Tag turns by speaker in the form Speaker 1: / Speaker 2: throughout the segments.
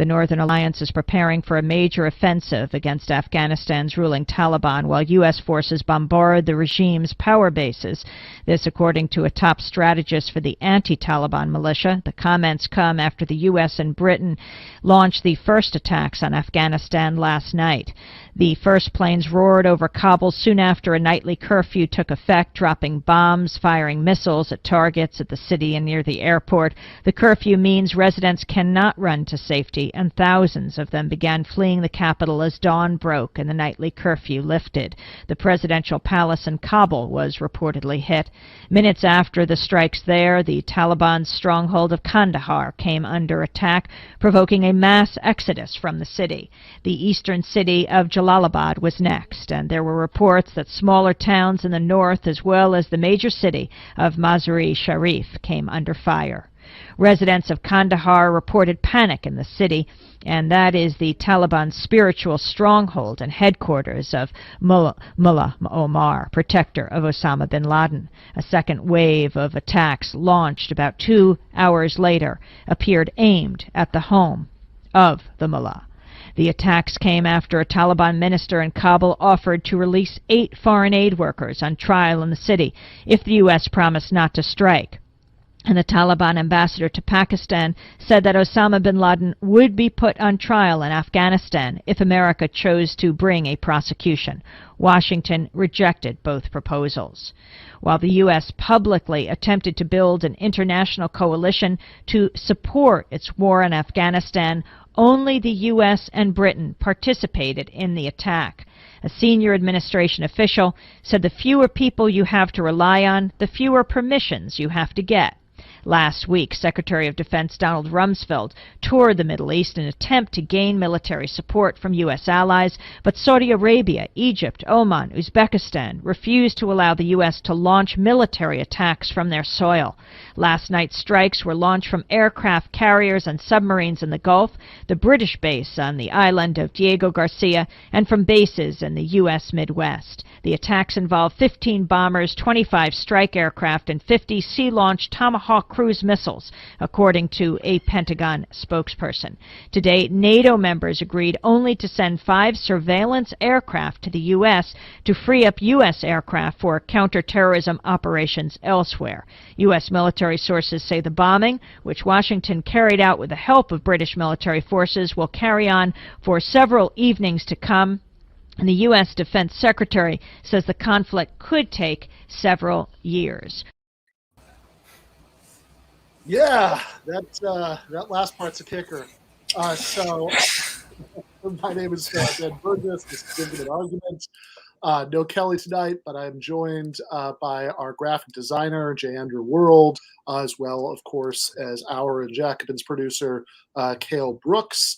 Speaker 1: The Northern Alliance is preparing for a major offensive against Afghanistan's ruling Taliban while U.S. forces bombard the regime's power bases. This according to a top strategist for the anti-Taliban militia. The comments come after the U.S. and Britain launched the first attacks on Afghanistan last night. The first planes roared over Kabul soon after a nightly curfew took effect, dropping bombs, firing missiles at targets at the city and near the airport. The curfew means residents cannot run to safety, and thousands of them began fleeing the capital as dawn broke and the nightly curfew lifted. The presidential palace in Kabul was reportedly hit. Minutes after the strikes there, the Taliban's stronghold of Kandahar came under attack, provoking a mass exodus from the city. The eastern city of Jalalabad was next, and there were reports that smaller towns in the north as well as the major city of Mazar-e-Sharif came under fire. Residents of Kandahar reported panic in the city, and that is the Taliban's spiritual stronghold and headquarters of Mullah Omar, protector of Osama bin Laden. A second wave of attacks launched about 2 hours later appeared aimed at the home of the mullah. The attacks came after a Taliban minister in Kabul offered to release 8 foreign aid workers on trial in the city if the U.S. promised not to strike. And the Taliban ambassador to Pakistan said that Osama bin Laden would be put on trial in Afghanistan if America chose to bring a prosecution. Washington rejected both proposals. While the U.S. publicly attempted to build an international coalition to support its war in Afghanistan, only the U.S. and Britain participated in the attack. A senior administration official said the fewer people you have to rely on, the fewer permissions you have to get. Last week, Secretary of Defense Donald Rumsfeld toured the Middle East in an attempt to gain military support from U.S. allies, but Saudi Arabia, Egypt, Oman, Uzbekistan refused to allow the U.S. to launch military attacks from their soil. Last night's strikes were launched from aircraft carriers and submarines in the Gulf, the British base on the island of Diego Garcia, and from bases in the U.S. Midwest. The attacks involved 15 bombers, 25 strike aircraft, and 50 sea-launched Tomahawk cruise missiles, according to a Pentagon spokesperson. Today, NATO members agreed only to send 5 surveillance aircraft to the U.S. to free up U.S. aircraft for counterterrorism operations elsewhere. U.S. military sources say the bombing, which Washington carried out with the help of British military forces, will carry on for several evenings to come. And the U.S. Defense Secretary says the conflict could take several years.
Speaker 2: Yeah, that last part's a kicker. So my name is Ben Burgess. This is Infinite Argument. No Kelly tonight, but I'm joined by our graphic designer, J. Andrew World, as well, of course, as our and Jacobin's producer, Cale Brooks.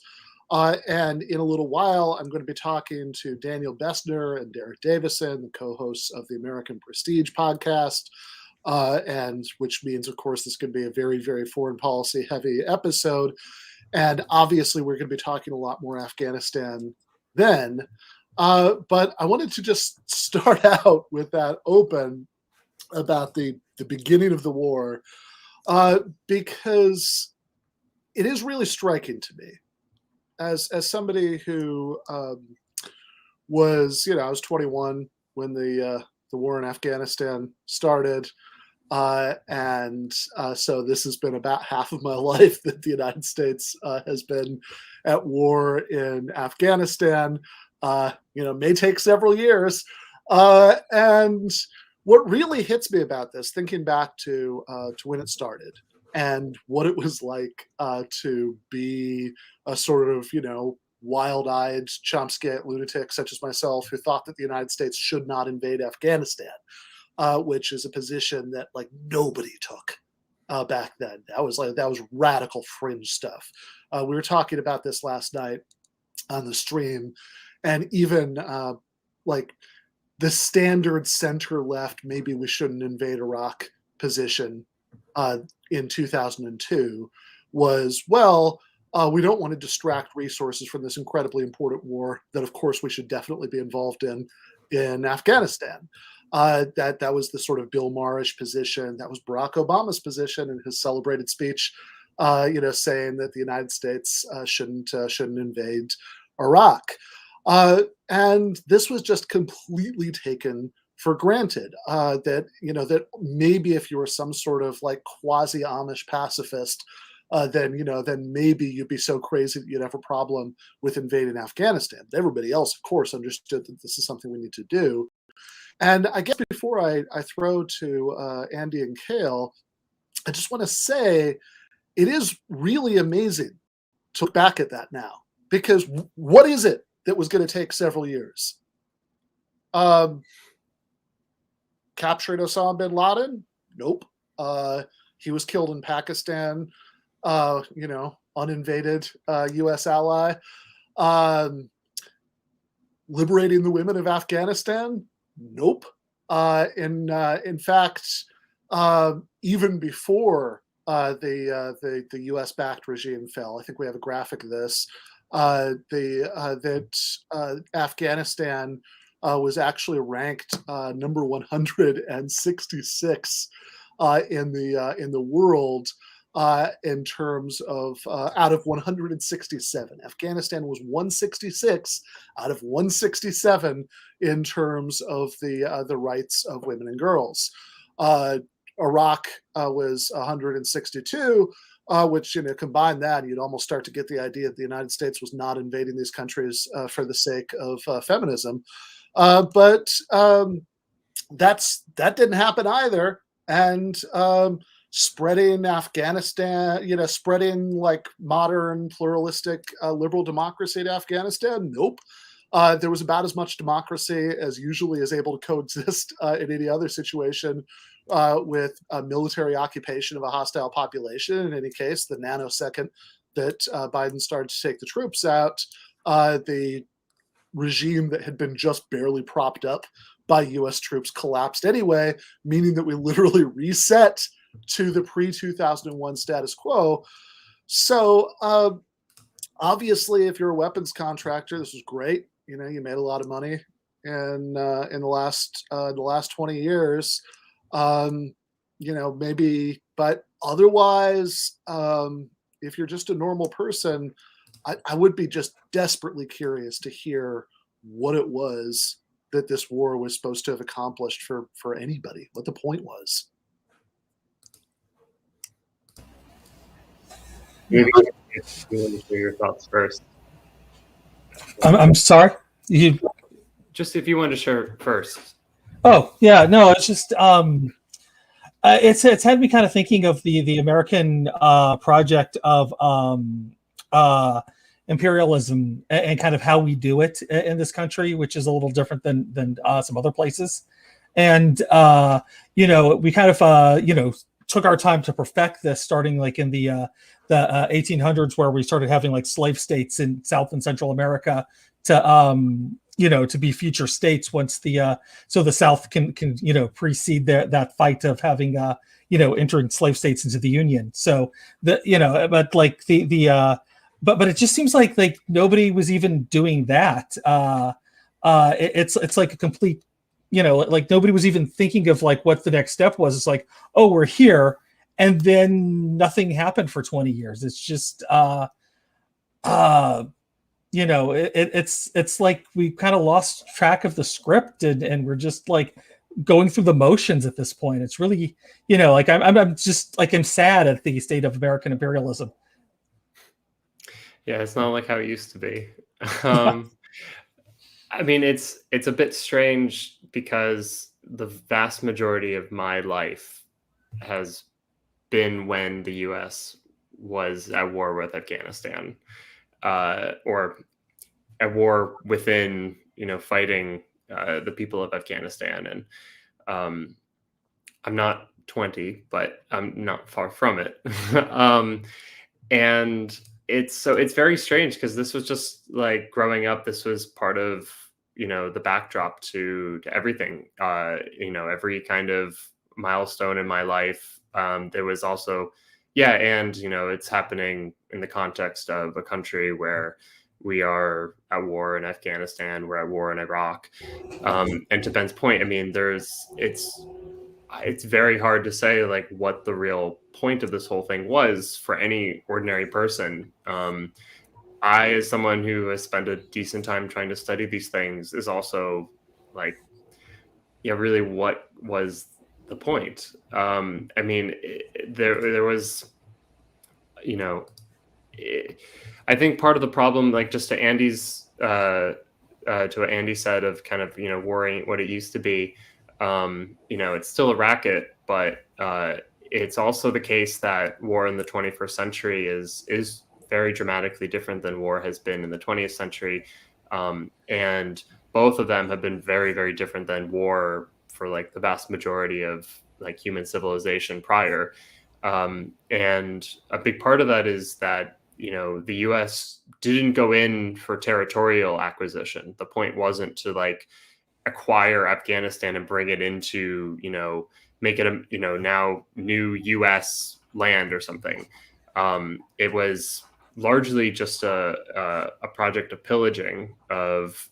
Speaker 2: And in a little while, I'm going to be talking to Daniel Bessner and Derek Davison, the co-hosts of the American Prestige podcast, and which means, of course, this could be a very, very foreign policy heavy episode. And obviously, we're going to be talking a lot more Afghanistan then. But I wanted to just start out with that open about the beginning of the war, because it is really striking to me. As somebody who was, I was 21 when the war in Afghanistan started, and so this has been about half of my life that the United States has been at war in Afghanistan. May take several years, and what really hits me about this, thinking back to when it started and what it was like to be a sort of, wild-eyed Chomsky lunatic such as myself who thought that the United States should not invade Afghanistan, which is a position that nobody took back then. That was radical fringe stuff. We were talking about this last night on the stream, and even the standard center-left, maybe we shouldn't invade Iraq position in 2002 was, we don't want to distract resources from this incredibly important war that, of course, we should definitely be involved in Afghanistan. That was the sort of Bill Maher-ish position. That was Barack Obama's position in his celebrated speech saying that the United States shouldn't invade Iraq. And this was just completely taken for granted, that maybe if you were some sort of like quasi Amish pacifist, then maybe you'd be so crazy that you'd have a problem with invading Afghanistan. But everybody else, of course, understood that this is something we need to do. And I guess before I throw to Andy and Cale, I just want to say it is really amazing to look back at that now, because what is it that was going to take several years? Capturing Osama bin Laden? Nope. He was killed in Pakistan, uninvaded U.S. ally. Liberating the women of Afghanistan? Nope. In fact, even before the U.S.-backed regime fell, I think we have a graphic of this. Afghanistan was actually ranked number 166 in the world in terms of out of 167. Afghanistan was 166 out of 167 in terms of the rights of women and girls. Iraq was 162. Which, combine that, you'd almost start to get the idea that the United States was not invading these countries for the sake of feminism. But that didn't happen either. And spreading Afghanistan, spreading like modern pluralistic liberal democracy to Afghanistan, nope. There was about as much democracy as usually is able to coexist in any other situation with a military occupation of a hostile population. In any case, the nanosecond that Biden started to take the troops out, the regime that had been just barely propped up by U.S. troops collapsed anyway, meaning that we literally reset to the pre-2001 status quo. So obviously, if you're a weapons contractor, this was great. You made a lot of money in the last 20 years. Maybe, but otherwise, if you're just a normal person, I would be just desperately curious to hear what it was that this war was supposed to have accomplished for anybody, what the point was.
Speaker 3: Maybe you want to share your thoughts first.
Speaker 4: I'm sorry.
Speaker 3: Just if you want to share first.
Speaker 4: Oh yeah, no, it's just it's had me kind of thinking of the American project of imperialism and kind of how we do it in this country, which is a little different than some other places. And we kind of took our time to perfect this, starting like in the 1800s, where we started having like slave states in South and Central America to be future states once so the South can precede that fight of having entering slave states into the Union. So but like but it just seems like nobody was even doing that. It's like a complete, like nobody was even thinking of like what the next step was. It's like, oh, we're here, and then nothing happened for 20 years. It's just it's like we kind of lost track of the script, and we're just like going through the motions at this point. It's really, like I'm just like, I'm sad at the state of American imperialism.
Speaker 3: Yeah, it's not like how it used to be. I mean, it's a bit strange because the vast majority of my life has been when the U.S. was at war with Afghanistan, or at war within, fighting the people of Afghanistan. And I'm not 20, but I'm not far from it. And it's very strange because this was just like growing up. This was part of, the backdrop to everything, every kind of milestone in my life. There was also, and, it's happening in the context of a country where we are at war in Afghanistan, we're at war in Iraq. And to Ben's point, I mean, it's very hard to say like what the real point of this whole thing was for any ordinary person. I, as someone who has spent a decent time trying to study these things, is also like, yeah, really, what was the point? I mean, there was, you know, I think part of the problem, like just to Andy's, to what Andy said of kind of, war ain't what it used to be. It's still a racket, but it's also the case that war in the 21st century is very dramatically different than war has been in the 20th century. And both of them have been very, very different than war for like the vast majority of like human civilization prior. And a big part of that is that, the US didn't go in for territorial acquisition. The point wasn't to like acquire Afghanistan and bring it into, make it a, now new US land or something. It was largely just a project of pillaging, of,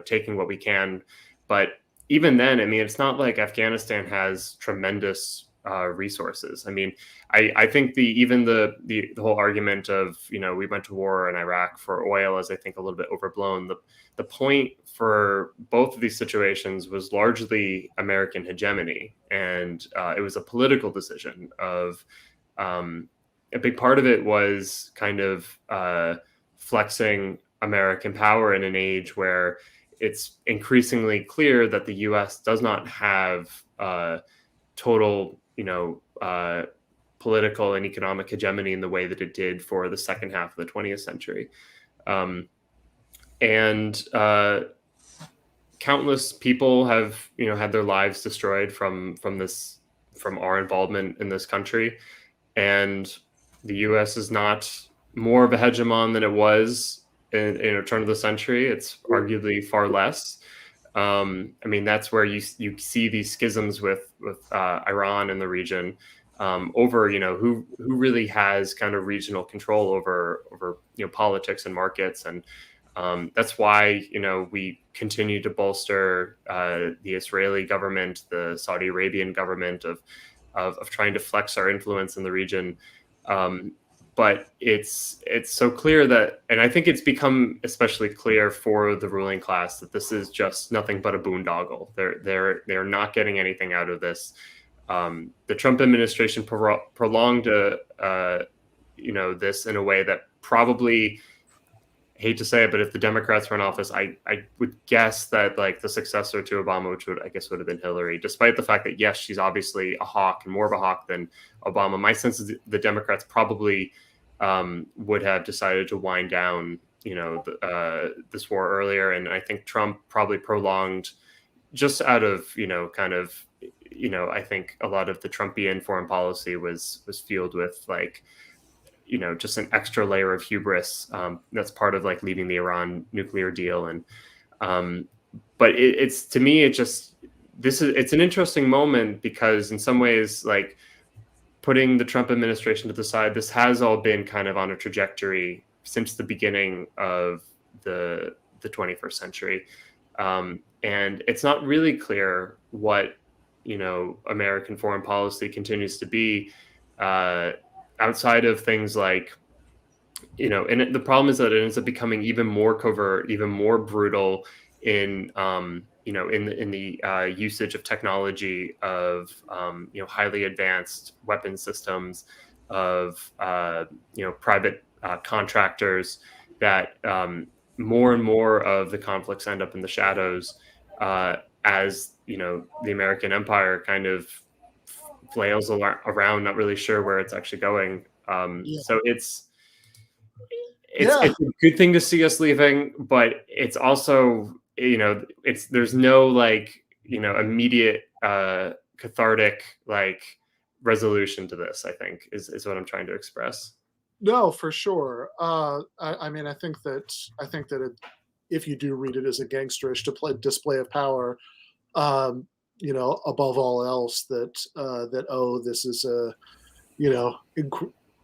Speaker 3: taking what we can. But even then, I mean, it's not like Afghanistan has tremendous resources. I mean, I think the whole argument of, we went to war in Iraq for oil is, I think, a little bit overblown. The point for both of these situations was largely American hegemony, and it was a political decision of, a big part of it was kind of flexing American power in an age where it's increasingly clear that the U.S. does not have total, political and economic hegemony in the way that it did for the second half of the 20th century. And countless people have, had their lives destroyed from our involvement in this country. And the U.S. is not more of a hegemon than it was in a turn of the century. It's arguably far less. I mean, that's where you see these schisms with Iran in the region, over, who really has kind of regional control over politics and markets. And that's why, we continue to bolster the Israeli government, the Saudi Arabian government of trying to flex our influence in the region. But it's so clear that, and I think it's become especially clear for the ruling class, that this is just nothing but a boondoggle. They're not getting anything out of this. The Trump administration prolonged this in a way that probably, hate to say it, but if the Democrats were in office, I would guess that like the successor to Obama, which would have been Hillary, despite the fact that, yes, she's obviously a hawk and more of a hawk than Obama. My sense is the Democrats probably would have decided to wind down, this war earlier. And I think Trump probably prolonged, just out of, I think a lot of the Trumpian foreign policy was fueled with like, just an extra layer of hubris. That's part of like leaving the Iran nuclear deal. And, but it's, to me, it's an interesting moment, because in some ways, like putting the Trump administration to the side, this has all been kind of on a trajectory since the beginning of the 21st century. And it's not really clear what, American foreign policy continues to be, outside of things like, and the problem is that it ends up becoming even more covert, even more brutal in, in the usage of technology, of, highly advanced weapon systems, of, private contractors, that more and more of the conflicts end up in the shadows, as, the American empire kind of flails around, not really sure where it's actually going. So it's a good thing to see us leaving, but it's also, there's no like, immediate cathartic like resolution to this, I think is what I'm trying to express.
Speaker 2: No, for sure. I mean, I think that if you do read it as a gangsterish display of power, above all else, this is a,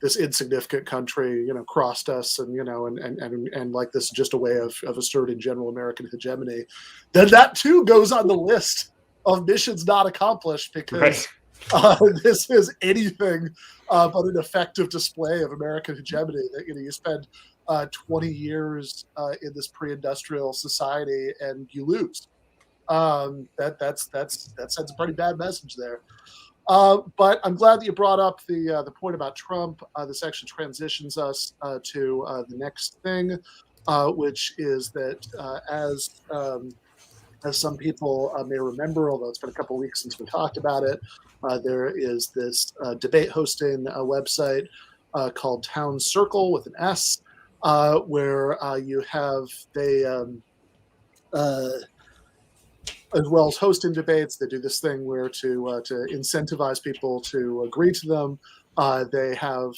Speaker 2: this insignificant country, crossed us, and and like this is just a way of asserting general American hegemony, then that too goes on the list missions not accomplished, because
Speaker 3: Right.
Speaker 2: this is anything but an effective display of American hegemony. That you spend 20 years in this pre-industrial society and you lose. That sends a pretty bad message there. But I'm glad that you brought up the point about Trump. This actually transitions us to the next thing, which is that as some people may remember, although it's been a couple of weeks since we talked about it, there is this debate hosting website called Town Circle with an S, where you have as well as hosting debates, they do this thing where to incentivize people to agree to them. They have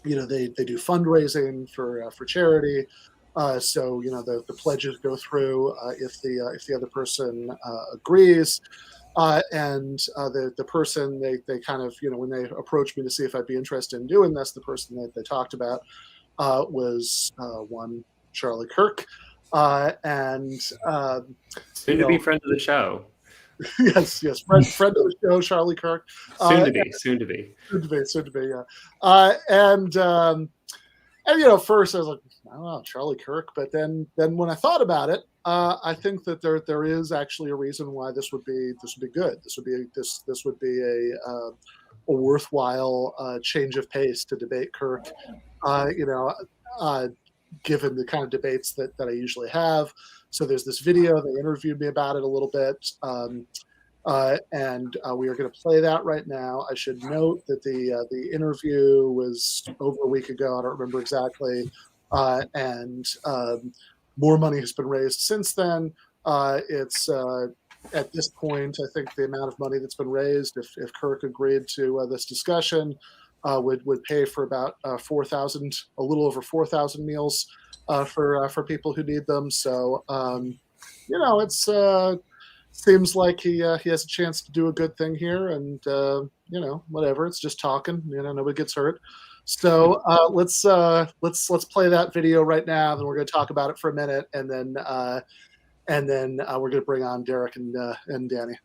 Speaker 2: they do fundraising for charity. So the pledges go through if the other person agrees. And the person they kind of when they approached me to see if I'd be interested in doing this, the person that they talked about was one Charlie Kirk, and
Speaker 3: soon to be friend of the show.
Speaker 2: yes, friend of the show, Charlie Kirk.
Speaker 3: Soon to be,
Speaker 2: yeah. And first I was like, I don't know, Charlie Kirk, but then when I thought about it, I think that there is actually a reason why this would be good. This would be a worthwhile change of pace to debate Kirk. Given the kind of debates that I usually have. So there's this video. They interviewed me about it a little bit. And we are going to play that right now. I should note that the interview was over a week ago. I don't remember exactly. And more money has been raised since then. It's at this point, I think the amount of money that's been raised, if Kirk agreed to this discussion, would pay for about 4,000, a little over 4,000 meals for people who need them. So it's seems like he has a chance to do a good thing here, and whatever. It's just talking. Nobody gets hurt. So let's play that video right now. Then we're going to talk about it for a minute, and then we're going to bring on Derek and Danny.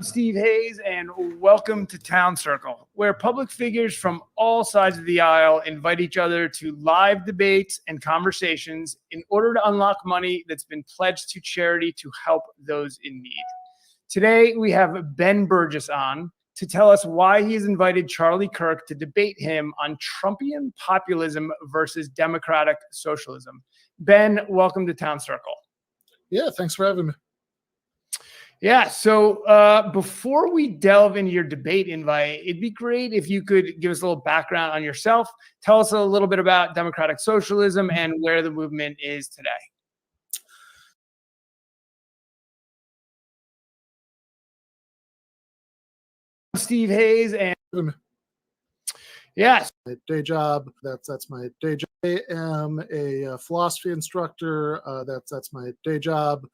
Speaker 5: Steve Hayes, and welcome to Town Circle, where public figures from all sides of the aisle invite each other to live debates and conversations in order to unlock money that's been pledged to charity to help those in need. Today, we have Ben Burgess on to tell us why he has invited Charlie Kirk to debate him on Trumpian populism versus democratic socialism. Ben, welcome to Town Circle.
Speaker 2: Yeah, thanks for having me.
Speaker 5: Yeah, so before we delve into your debate invite, it'd be great if you could give us a little background on yourself. Tell us a little bit about democratic socialism and where the movement is today. Steve Hayes, and yes,
Speaker 2: my day job. That's my day job. I am a philosophy instructor. That's my day job.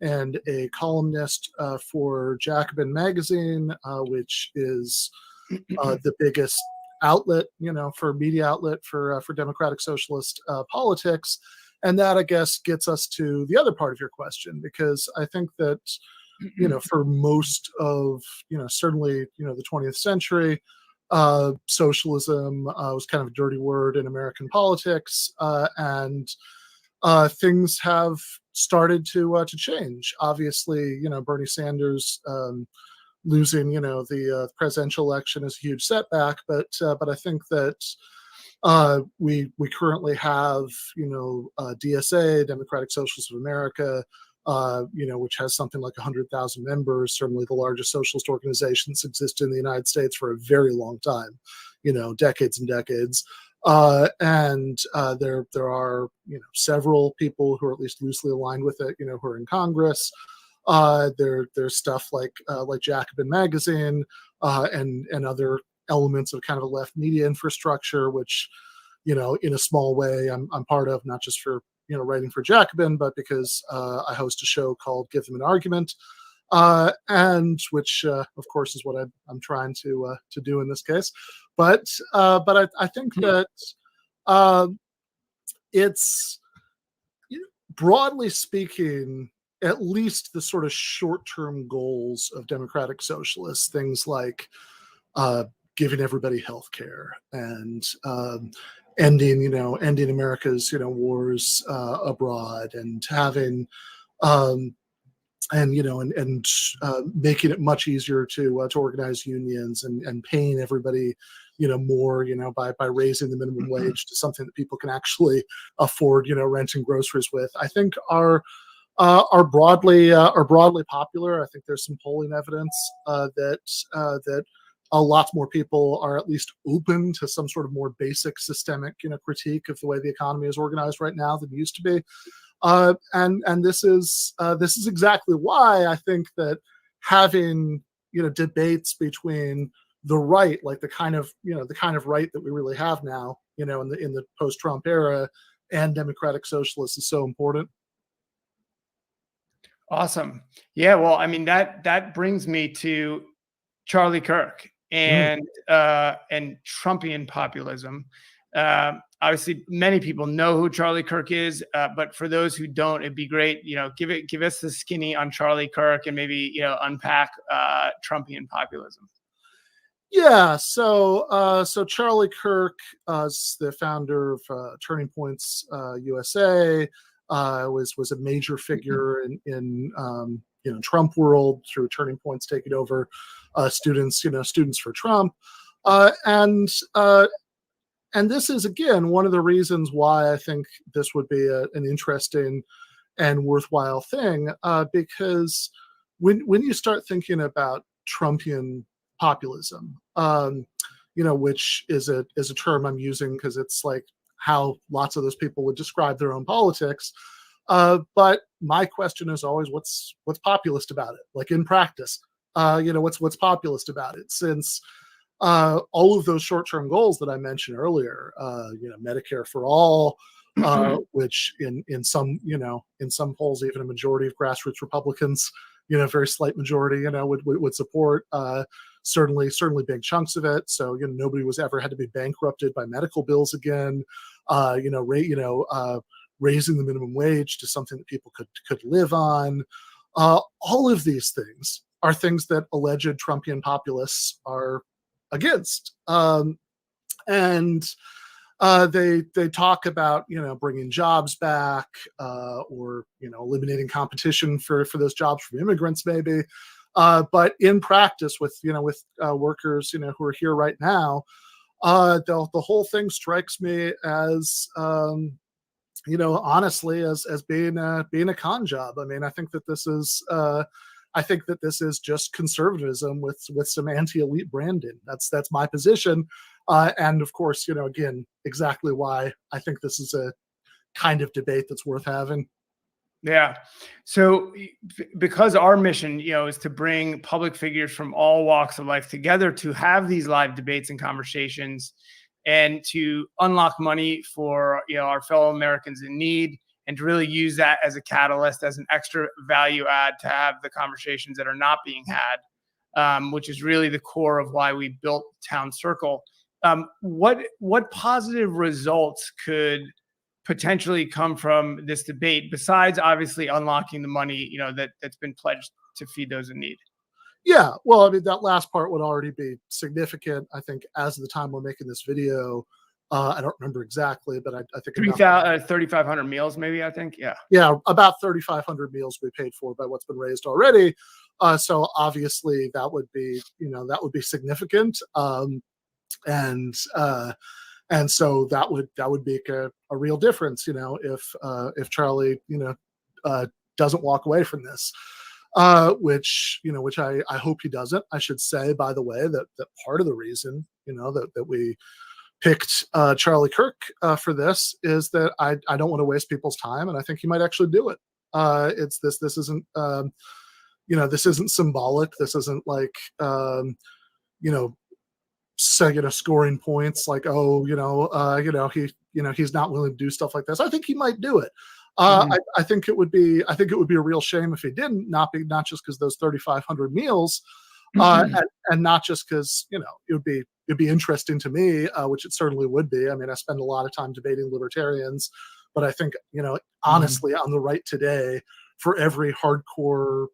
Speaker 2: And a columnist for Jacobin magazine, which is the biggest outlet, for media outlet for democratic socialist politics. And that, I guess, gets us to the other part of your question, because I think that, for most of, certainly, the 20th century, socialism was kind of a dirty word in American politics, and things have started to change. Obviously, Bernie Sanders losing, the presidential election is a huge setback. But I think that we currently have, DSA, Democratic Socialists of America, which has something like 100,000 members. Certainly, the largest socialist organizations exist in the United States for a very long time, decades and decades. And there are several people who are at least loosely aligned with it, who are in Congress. There's stuff like Jacobin magazine and other elements of kind of a left media infrastructure, which in a small way I'm part of, not just for writing for Jacobin, but because I host a show called Give Them an Argument, and which of course is what I'm trying to do in this case. But I think that it's, broadly speaking, at least the sort of short-term goals of democratic socialists, things like giving everybody health care and ending America's wars abroad, and having making it much easier to organize unions, and paying everybody more by raising the minimum wage to something that people can actually afford rent and groceries with, I think are broadly popular. I think there's some polling evidence that a lot more people are at least open to some sort of more basic systemic critique of the way the economy is organized right now than it used to be. And this is exactly why I think that having debates between the right, like the kind of right that we really have now, in the post-Trump era, and democratic socialists is so important.
Speaker 5: Awesome. Yeah. Well, I mean, that brings me to Charlie Kirk and Trumpian populism. Obviously, many people know who Charlie Kirk is, but for those who don't, it'd be great, give us the skinny on Charlie Kirk, and maybe unpack Trumpian populism.
Speaker 2: Yeah, so Charlie Kirk is the founder of Turning Points USA. Was a major figure in Trump world through Turning Points taking over students for Trump, and this is again one of the reasons why I think this would be an interesting and worthwhile thing, because when you start thinking about Trumpian populism, which is a term I'm using because it's like how lots of those people would describe their own politics. But my question is always, what's populist about it? Like in practice, what's populist about it? Since all of those short-term goals that I mentioned earlier, Medicare for all, which in some polls, even a majority of grassroots Republicans, very slight majority, would support. Certainly big chunks of it. So nobody was ever had to be bankrupted by medical bills again. Raising the minimum wage to something that people could live on. All of these things are things that alleged Trumpian populists are against, and they talk about bringing jobs back, or eliminating competition for those jobs from immigrants maybe. But in practice, with workers who are here right now, the whole thing strikes me as honestly as being a con job. I mean, I think that this is just conservatism with some anti-elite branding. That's my position, and of course, again, exactly why I think this is a kind of debate that's worth having.
Speaker 5: Yeah. So because our mission, is to bring public figures from all walks of life together to have these live debates and conversations, and to unlock money for, our fellow Americans in need, and to really use that as a catalyst, as an extra value add to have the conversations that are not being had, which is really the core of why we built Town Circle. What positive results could potentially come from this debate, besides obviously unlocking the money, that's been pledged to feed those in need?
Speaker 2: Yeah, well, I mean, that last part would already be significant. I think as of the time we're making this video, I don't remember exactly, but I think
Speaker 5: 3,500 meals, maybe. I think,
Speaker 2: yeah, about 3,500 meals we paid for by what's been raised already. So obviously that would be significant, and so that would make a real difference, if Charlie, doesn't walk away from this, which I hope he doesn't. I should say, by the way, that part of the reason, that we picked Charlie Kirk for this is that I don't want to waste people's time, and I think he might actually do it. This isn't this isn't symbolic. This isn't like scoring points like, he's not willing to do stuff like this. I think he might do it. I think it would be a real shame if he didn't, not just because those 3,500 meals, and not just because it'd be interesting to me, which it certainly would be. I mean, I spend a lot of time debating libertarians, but I think honestly, on the right today, for every hardcore,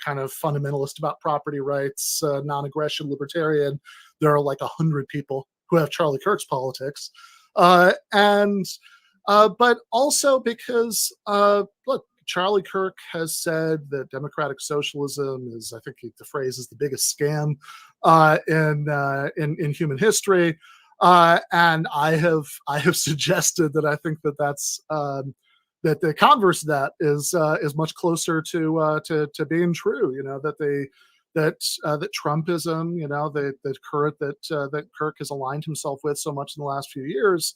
Speaker 2: kind of fundamentalist about property rights, non-aggression libertarian, there are like 100 people who have Charlie Kirk's politics. But also because, look, Charlie Kirk has said that democratic socialism is, I think the phrase is, the biggest scam in human history. And I have suggested that I think that's that the converse of that is much closer to being true. That Trumpism, that Kirk has aligned himself with so much in the last few years,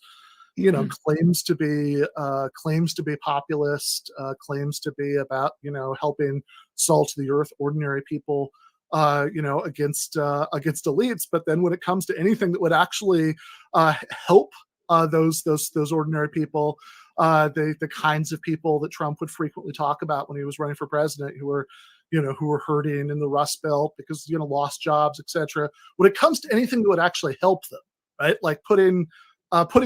Speaker 2: claims to be populist, claims to be about helping salt the earth ordinary people, against elites. But then when it comes to anything that would actually help those ordinary people, the kinds of people that Trump would frequently talk about when he was running for president, who were hurting in the Rust Belt because lost jobs, etc. When it comes to anything that would actually help them, right? Like putting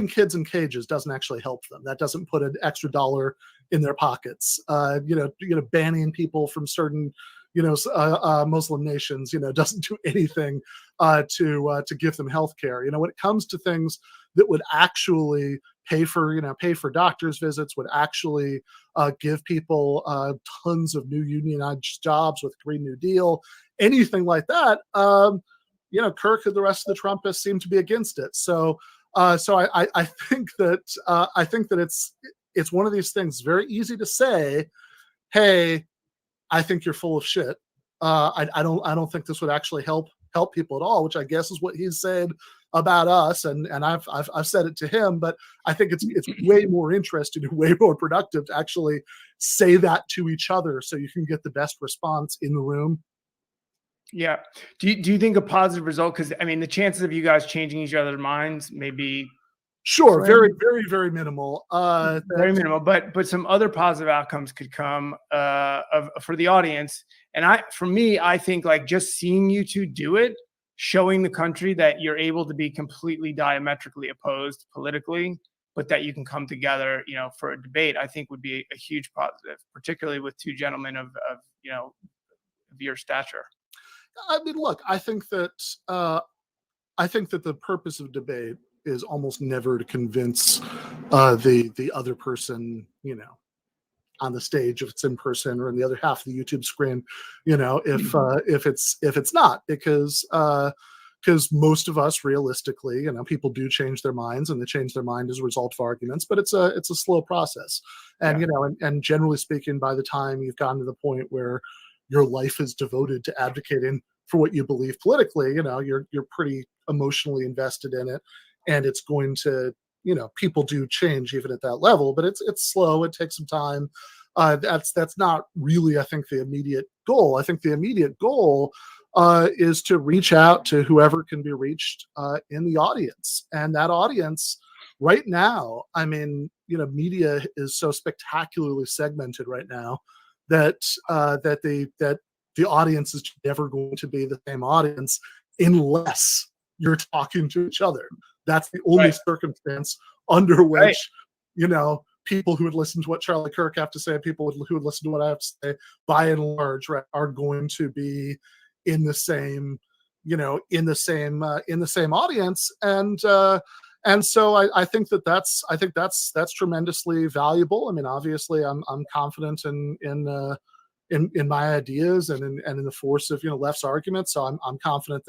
Speaker 2: kids in cages doesn't actually help them. That doesn't put an extra dollar in their pockets. Banning people from certain Muslim nations, doesn't do anything to give them health care. When it comes to things that would actually pay for doctors' visits, would actually give people tons of new unionized jobs with Green New Deal, anything like that, Kirk and the rest of the Trumpists seem to be against it. So I think that it's one of these things. Very easy to say, hey, I think you're full of shit. I don't think this would actually help people at all, which I guess is what he's said about us, and I've said it to him. But I think it's way more interesting and way more productive to actually say that to each other, so you can get the best response in the room.
Speaker 5: Yeah. Do you think a positive result? Because I mean, the chances of you guys changing each other's minds may be
Speaker 2: sure, very, very, very minimal.
Speaker 5: Very minimal, but some other positive outcomes could come for the audience. And for me, I think like just seeing you two do it, showing the country that you're able to be completely diametrically opposed politically, but that you can come together, for a debate, I think would be a huge positive, particularly with two gentlemen of your stature.
Speaker 2: I mean, look, I think that the purpose of debate is almost never to convince the other person, on the stage, if it's in person, or in the other half of the YouTube screen, if it's not, because most of us realistically, people do change their minds, and they change their mind as a result of arguments, but it's a slow process. And, and generally speaking, by the time you've gotten to the point where your life is devoted to advocating for what you believe politically, you're pretty emotionally invested in it, and it's going to, people do change even at that level, but it's slow. It takes some time. That's not really, I think, the immediate goal. I think the immediate goal is to reach out to whoever can be reached in the audience, and that audience right now, I mean, media is so spectacularly segmented right now that the audience is never going to be the same audience unless you're talking to each other. That's the only circumstance under which, people who would listen to what Charlie Kirk have to say, people who would listen to what I have to say, by and large, are going to be in the same, in the same audience. And so I think that's tremendously valuable. I mean, obviously, I'm confident in my ideas and in the force of left's arguments. So I'm confident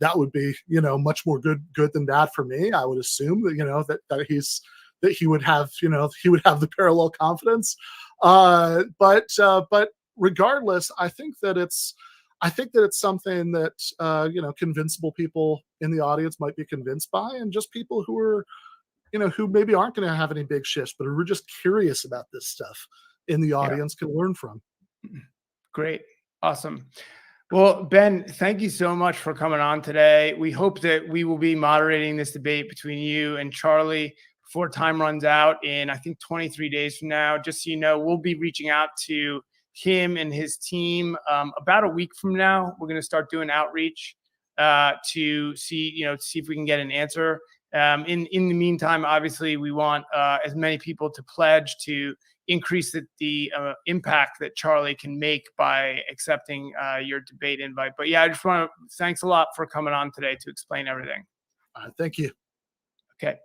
Speaker 2: that would be much more good than bad for me. I would assume that that he would have the parallel confidence. But regardless, I think that it's something that convincible people in the audience might be convinced by, and just people who are who maybe aren't going to have any big shifts, but who are just curious about this stuff in the audience can learn from.
Speaker 5: Great. Awesome. Well, Ben, thank you so much for coming on today. We hope that we will be moderating this debate between you and Charlie before time runs out in, I think, 23 days from now. Just so you know, we'll be reaching out to him and his team about a week from now. We're going to start doing outreach to see if we can get an answer. In the meantime, obviously, we want as many people to pledge to increase the impact that Charlie can make by accepting your debate invite. But yeah, I just want to thanks a lot for coming on today to explain everything.
Speaker 2: Thank you.
Speaker 5: Okay.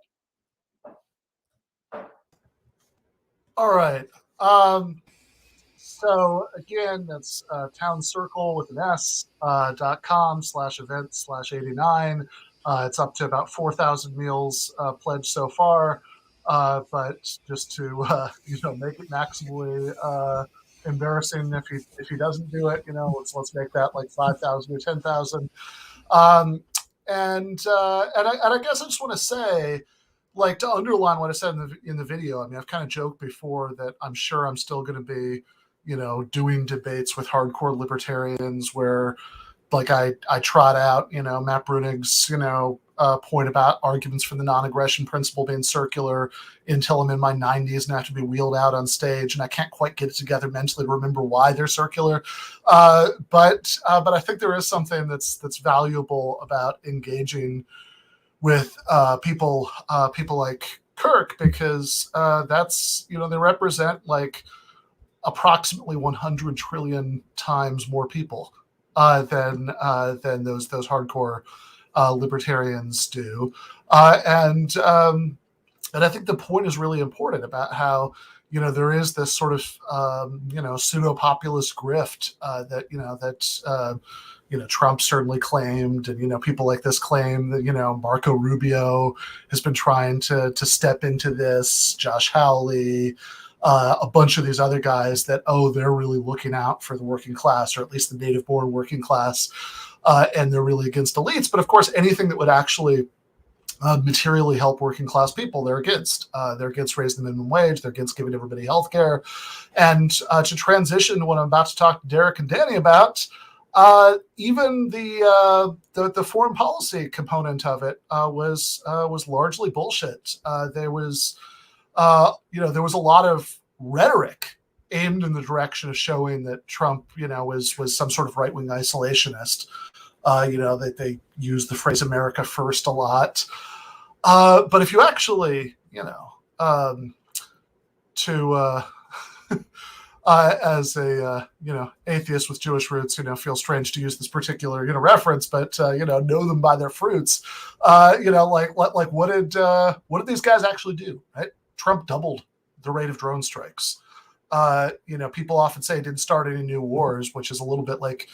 Speaker 2: All right. So again, that's towncircle with an S .com/event/89. It's up to about 4,000 meals pledged so far. But just to make it maximally embarrassing if he doesn't do it, let's make that like 5,000 or 10,000. And I guess I just want to say, like, to underline what I said in the video. I mean, I've kind of joked before that I'm sure I'm still going to be, doing debates with hardcore libertarians where, like, I trot out, Matt Brunig's, point about arguments for the non-aggression principle being circular until I'm in my 90s and I have to be wheeled out on stage and I can't quite get it together mentally to remember why they're circular. But I think there is something that's valuable about engaging with people like Kirk, because that's, they represent like approximately 100 trillion times more people than those hardcore libertarians do, and I think the point is really important about how there is this sort of pseudo populist grift that Trump certainly claimed, and people like this claim that Marco Rubio has been trying to step into this, Josh Hawley, a bunch of these other guys that they're really looking out for the working class, or at least the native born working class, and they're really against elites. But of course, anything that would actually materially help working class people, they're against. They're against raising the minimum wage. They're against giving everybody health care. And to transition to what I'm about to talk to Derek and Danny about, even the foreign policy component of it was largely bullshit. There was a lot of rhetoric aimed in the direction of showing that Trump, was some sort of right-wing isolationist. That they use the phrase "America first" a lot. But if you actually, as a atheist with Jewish roots, feel strange to use this particular reference, but know them by their fruits. Like what did these guys actually do? Right? Trump doubled the rate of drone strikes. People often say it didn't start any new wars, which is a little bit like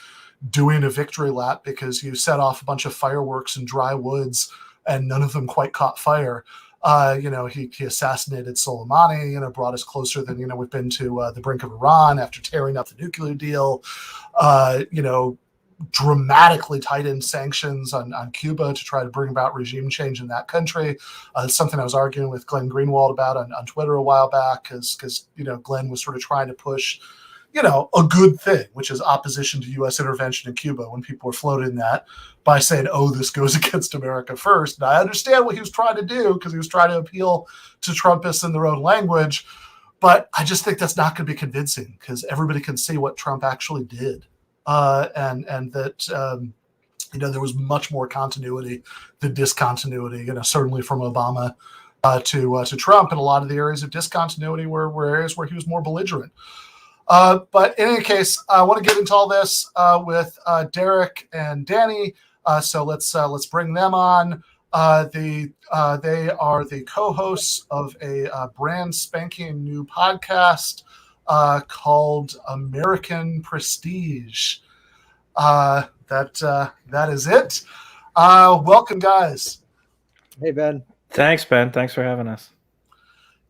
Speaker 2: doing a victory lap because you set off a bunch of fireworks in dry woods and none of them quite caught fire. He assassinated Soleimani, brought us closer than, we've been to the brink of Iran after tearing up the nuclear deal, dramatically tightened sanctions on Cuba to try to bring about regime change in that country. It's something I was arguing with Glenn Greenwald about on Twitter a while back, because Glenn was sort of trying to push a good thing, which is opposition to U.S. intervention in Cuba, when people were floating that by saying, this goes against America first. And I understand what he was trying to do, because he was trying to appeal to Trumpists in their own language. But I just think that's not going to be convincing, because everybody can see what Trump actually did. And that, there was much more continuity than discontinuity, certainly from Obama to Trump. And a lot of the areas of discontinuity were areas where he was more belligerent. But in any case, I want to get into all this with Derek and Danny. So let's bring them on. They are the co-hosts of a brand spanking new podcast called American Prestige. That is it. Welcome, guys.
Speaker 6: Hey, Ben.
Speaker 7: Thanks, Ben. Thanks for having us.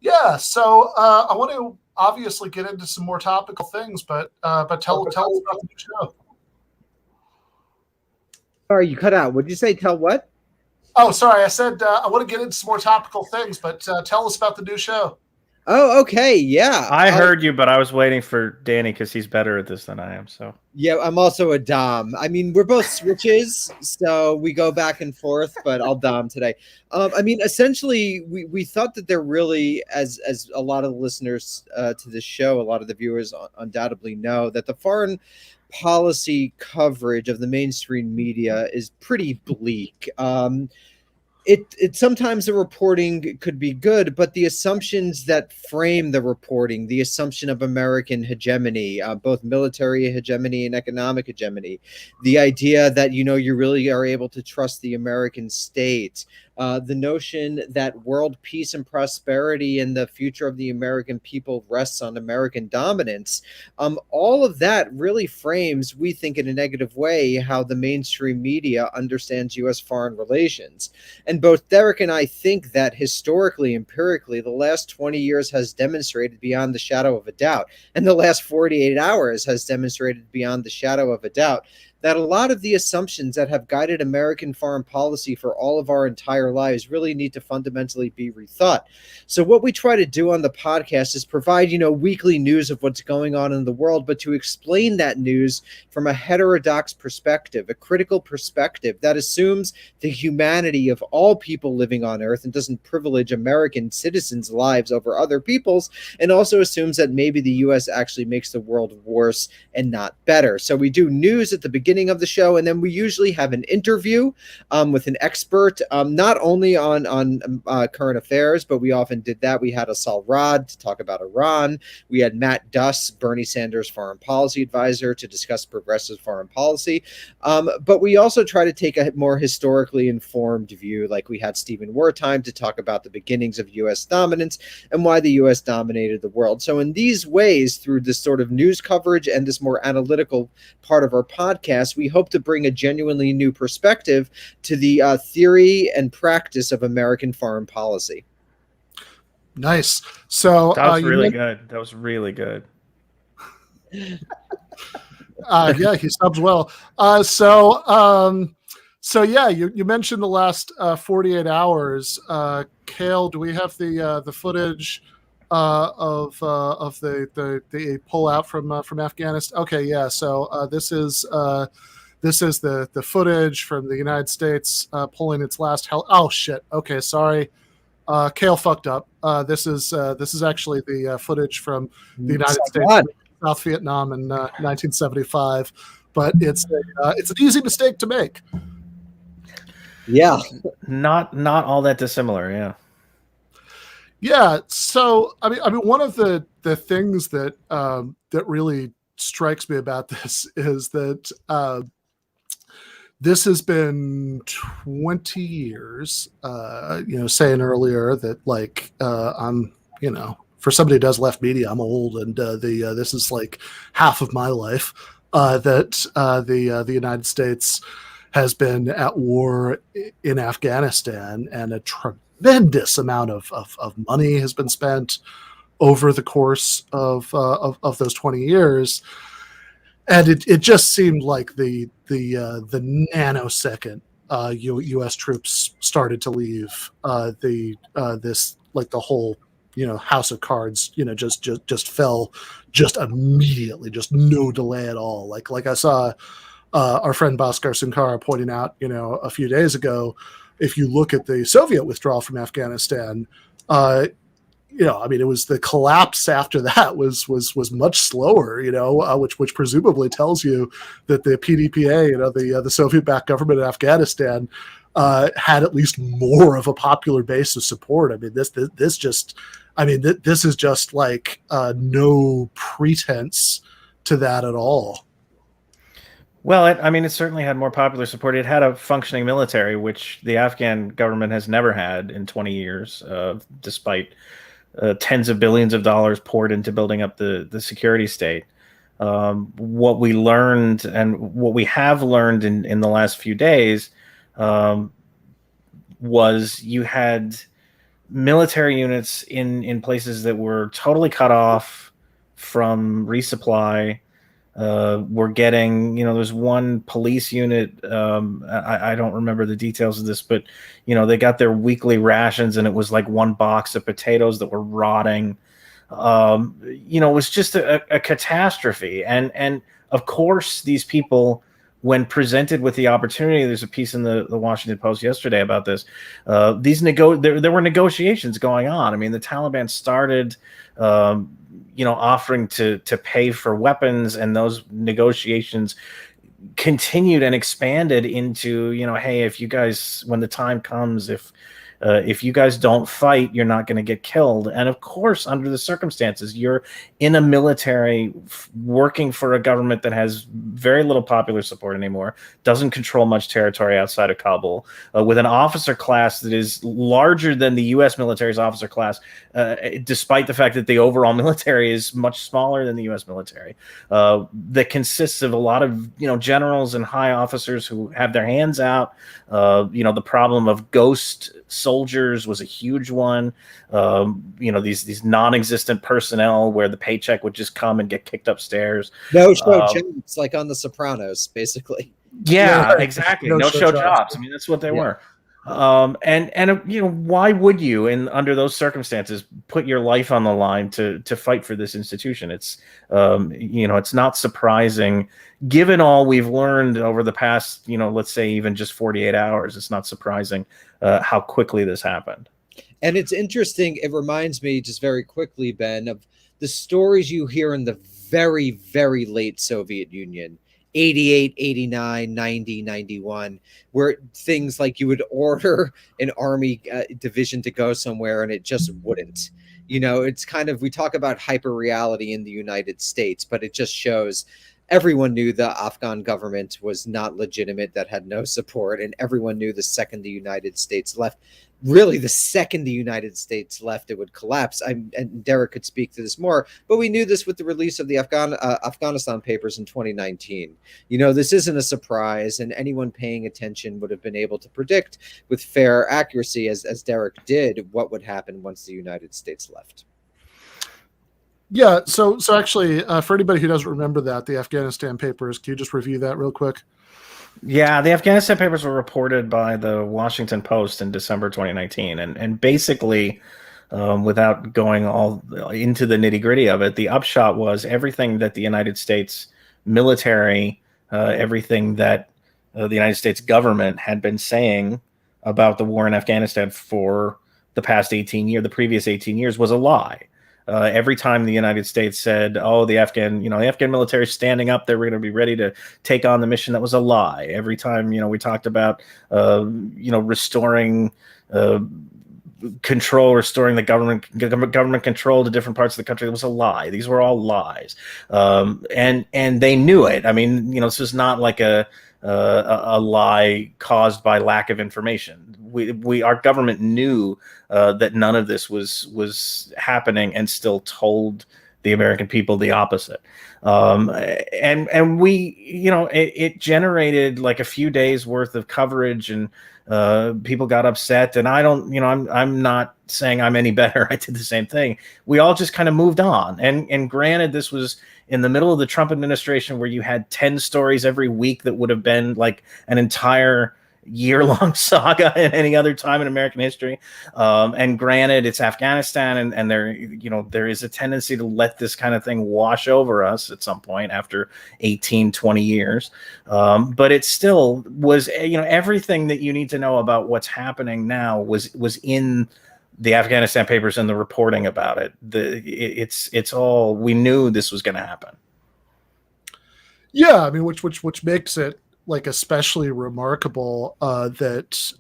Speaker 2: Yeah. So I want to obviously get into some more topical things, but tell us about the new show.
Speaker 6: Sorry, you cut out. Would you say tell what?
Speaker 2: Oh, sorry. I said I want to get into some more topical things, but tell us about the new show.
Speaker 6: Oh, okay. Yeah.
Speaker 7: I heard you, but I was waiting for Danny because he's better at this than I am. So
Speaker 6: yeah, I'm also a Dom. I mean, we're both switches, so we go back and forth, but I'll Dom today. Essentially, we thought that there really, as a lot of the listeners to this show, a lot of the viewers undoubtedly know, that the foreign policy coverage of the mainstream media is pretty bleak. it sometimes the reporting could be good, but the assumptions that frame the reporting, the assumption of American hegemony, both military hegemony and economic hegemony, the idea that you really are able to trust the American state, the notion that world peace and prosperity and the future of the American people rests on American dominance, all of that really frames, we think in a negative way, how the mainstream media understands U.S. foreign relations. And both Derek and I think that historically, empirically, the last 20 years has demonstrated beyond the shadow of a doubt, and the last 48 hours has demonstrated beyond the shadow of a doubt, that a lot of the assumptions that have guided American foreign policy for all of our entire lives really need to fundamentally be rethought. So what we try to do on the podcast is provide, weekly news of what's going on in the world, but to explain that news from a heterodox perspective, a critical perspective that assumes the humanity of all people living on Earth and doesn't privilege American citizens' lives over other people's, and also assumes that maybe the U.S. actually makes the world worse and not better. So we do news at the beginning of the show, and then we usually have an interview with an expert, not only on current affairs, but we often did that. We had Asal Rod to talk about Iran. We had Matt Duss, Bernie Sanders' foreign policy advisor, to discuss progressive foreign policy. But we also try to take a more historically informed view, like we had Stephen Wertheim to talk about the beginnings of U.S. dominance and why the U.S. dominated the world. So in these ways, through this sort of news coverage and this more analytical part of our podcast, we hope to bring a genuinely new perspective to the theory and practice of American foreign policy.
Speaker 2: Nice. So
Speaker 7: that was really good. That was really good.
Speaker 2: Yeah, he subs well. So yeah, you mentioned the last 48 hours. Cale, do we have the footage of the pullout from Afghanistan? Okay, yeah. So this is the footage from the United States pulling its last Oh shit. Okay, sorry. Cale fucked up. This is actually the footage from the United States, South Vietnam in 1975. But it's an easy mistake to make.
Speaker 6: Yeah,
Speaker 7: not all that dissimilar. Yeah.
Speaker 2: Yeah. So I mean, one of the things that that really strikes me about this is that this has been 20 years. Saying earlier that I'm for somebody who does left media, I'm old, and this is like half of my life. That the United States has been at war in Afghanistan, and a tremendous amount of money has been spent over the course of those 20 years. And it just seemed like the nanosecond U.S. troops started to leave this, like the whole house of cards just fell just immediately, just no delay at all. Like I saw our friend Bhaskar Sunkara pointing out a few days ago, if you look at the Soviet withdrawal from Afghanistan, it was the collapse after that was much slower, which presumably tells you that the PDPA, the Soviet-backed government in Afghanistan, had at least more of a popular base of support. I mean, this is just like no pretense to that at all.
Speaker 7: Well, it certainly had more popular support. It had a functioning military, which the Afghan government has never had in 20 years, despite tens of billions of dollars poured into building up the security state. What we learned, and what we have learned in the last few days, was you had military units in places that were totally cut off from resupply. We're getting, there's one police unit. I don't remember the details of this, but they got their weekly rations, and it was like one box of potatoes that were rotting. It was just a catastrophe. And of course, these people, when presented with the opportunity, there's a piece in the Washington Post yesterday about this. There were negotiations going on. I mean, the Taliban started, offering to pay for weapons, and those negotiations continued and expanded into, hey, if you guys, when the time comes, if you guys don't fight, you're not going to get killed. And of course, under the circumstances, you're in a military working for a government that has very little popular support anymore, doesn't control much territory outside of Kabul, with an officer class that is larger than the U.S. military's officer class, despite the fact that the overall military is much smaller than the U.S. military, that consists of a lot of, generals and high officers who have their hands out. The problem of ghost soldiers was a huge one. These non-existent personnel where the paycheck would just come and get kicked upsters.
Speaker 6: No show jobs, like on The Sopranos, basically.
Speaker 7: Yeah, exactly. No show jobs.
Speaker 2: jobs.
Speaker 7: I mean, that's what they were. Why would you, under those circumstances, put your life on the line to fight for this institution? It's it's not surprising, given all we've learned over the past, let's say even just 48 hours. It's not surprising how quickly this happened.
Speaker 6: And it's interesting. It reminds me, just very quickly, Ben, of the stories you hear in the very, very late Soviet Union. 88, 89, 90, 91, where things like you would order an army division to go somewhere and it just wouldn't. It's kind of, we talk about hyper reality in the United States, but it just shows everyone knew the Afghan government was not legitimate, that had no support, and everyone knew the second the United States left, it would collapse. And Derek could speak to this more, but we knew this with the release of the Afghanistan papers in 2019. This isn't a surprise, and anyone paying attention would have been able to predict with fair accuracy, as Derek did, what would happen once the United States left.
Speaker 2: Yeah, so actually, for anybody who doesn't remember that, the Afghanistan papers, can you just review that real quick?
Speaker 7: Yeah, the Afghanistan papers were reported by the Washington Post in December 2019, and basically, without going all into the nitty-gritty of it, the upshot was everything that the United States military, everything that the United States government had been saying about the war in Afghanistan for the previous 18 years was a lie. Every time the United States said, "Oh, the Afghan military is standing up, they're going to be ready to take on the mission," that was a lie. Every time, we talked about, restoring control, restoring the government control to different parts of the country, it was a lie. These were all lies, and they knew it. I mean, this is not like a lie caused by lack of information. Our government knew that none of this was happening, and still told the American people the opposite. And we, it generated like a few days worth of coverage, and people got upset. And I'm not saying I'm any better. I did the same thing. We all just kind of moved on. And granted, this was in the middle of the Trump administration, where you had 10 stories every week that would have been like an entire year-long saga in any other time in American history. And granted, it's Afghanistan, and there is a tendency to let this kind of thing wash over us at some point after 18, 20 years. But it still was, everything that you need to know about what's happening now was in the Afghanistan papers and the reporting about it. It's all, we knew this was going to happen.
Speaker 2: Yeah, I mean, which makes it like especially remarkable that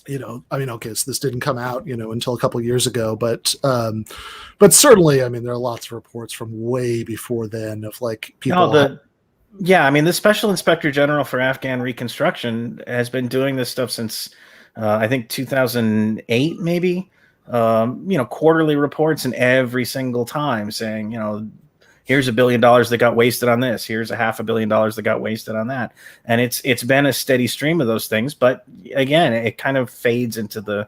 Speaker 2: okay, so this didn't come out until a couple of years ago, but certainly, I mean, there are lots of reports from way before then of like people.
Speaker 7: The Special Inspector General for Afghan Reconstruction has been doing this stuff since I think 2008, maybe. Quarterly reports, and every single time saying, here's $1 billion that got wasted on this. Here's $500 million that got wasted on that. And it's been a steady stream of those things. But again, it kind of fades into the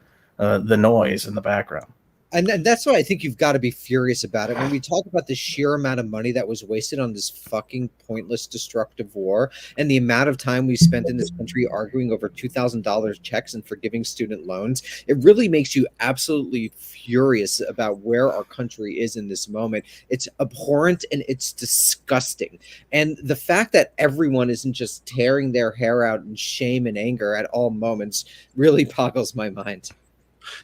Speaker 7: noise in the background.
Speaker 6: And that's why I think you've got to be furious about it. When we talk about the sheer amount of money that was wasted on this fucking pointless, destructive war, and the amount of time we spent in this country arguing over $2,000 checks and forgiving student loans, it really makes you absolutely furious about where our country is in this moment. It's abhorrent and it's disgusting. And the fact that everyone isn't just tearing their hair out in shame and anger at all moments really boggles my mind.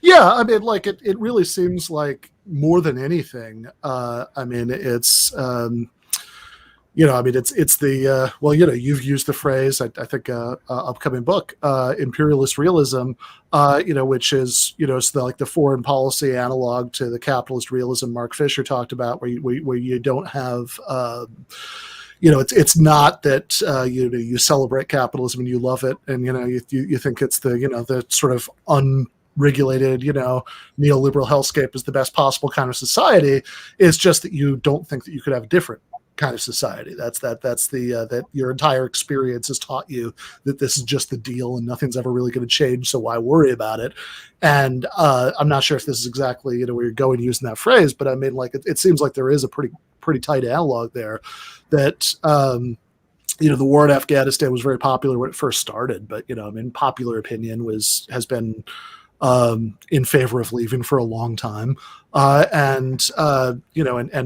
Speaker 2: Yeah, I mean, like it really seems like more than anything. I mean, it's I mean, it's the well, you've used the phrase, I think, upcoming book, imperialist realism, which is, it's like the foreign policy analog to the capitalist realism Mark Fisher talked about, where you don't have, it's not that you celebrate capitalism and you love it, and you think it's the sort of unregulated, neoliberal hellscape is the best possible kind of society. It's just that you don't think that you could have a different kind of society. That's the that your entire experience has taught you that this is just the deal and nothing's ever really going to change, so why worry about it? And I'm not sure if this is exactly where you're going using that phrase, but I mean, like, it seems like there is a pretty tight analog there that the war in Afghanistan was very popular when it first started, but I mean, popular opinion has been in favor of leaving for a long time, and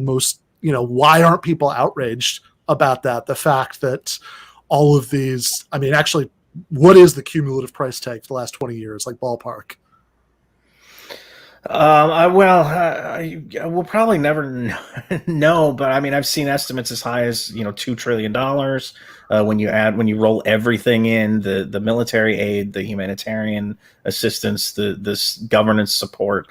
Speaker 2: most, why aren't people outraged about that? The fact that all of these, I mean, actually, what is the cumulative price tag for the last 20 years, like ballpark?
Speaker 7: We'll probably never know, but I mean, I've seen estimates as high as $2 trillion when you roll everything in, the military aid, the humanitarian assistance, this governance support.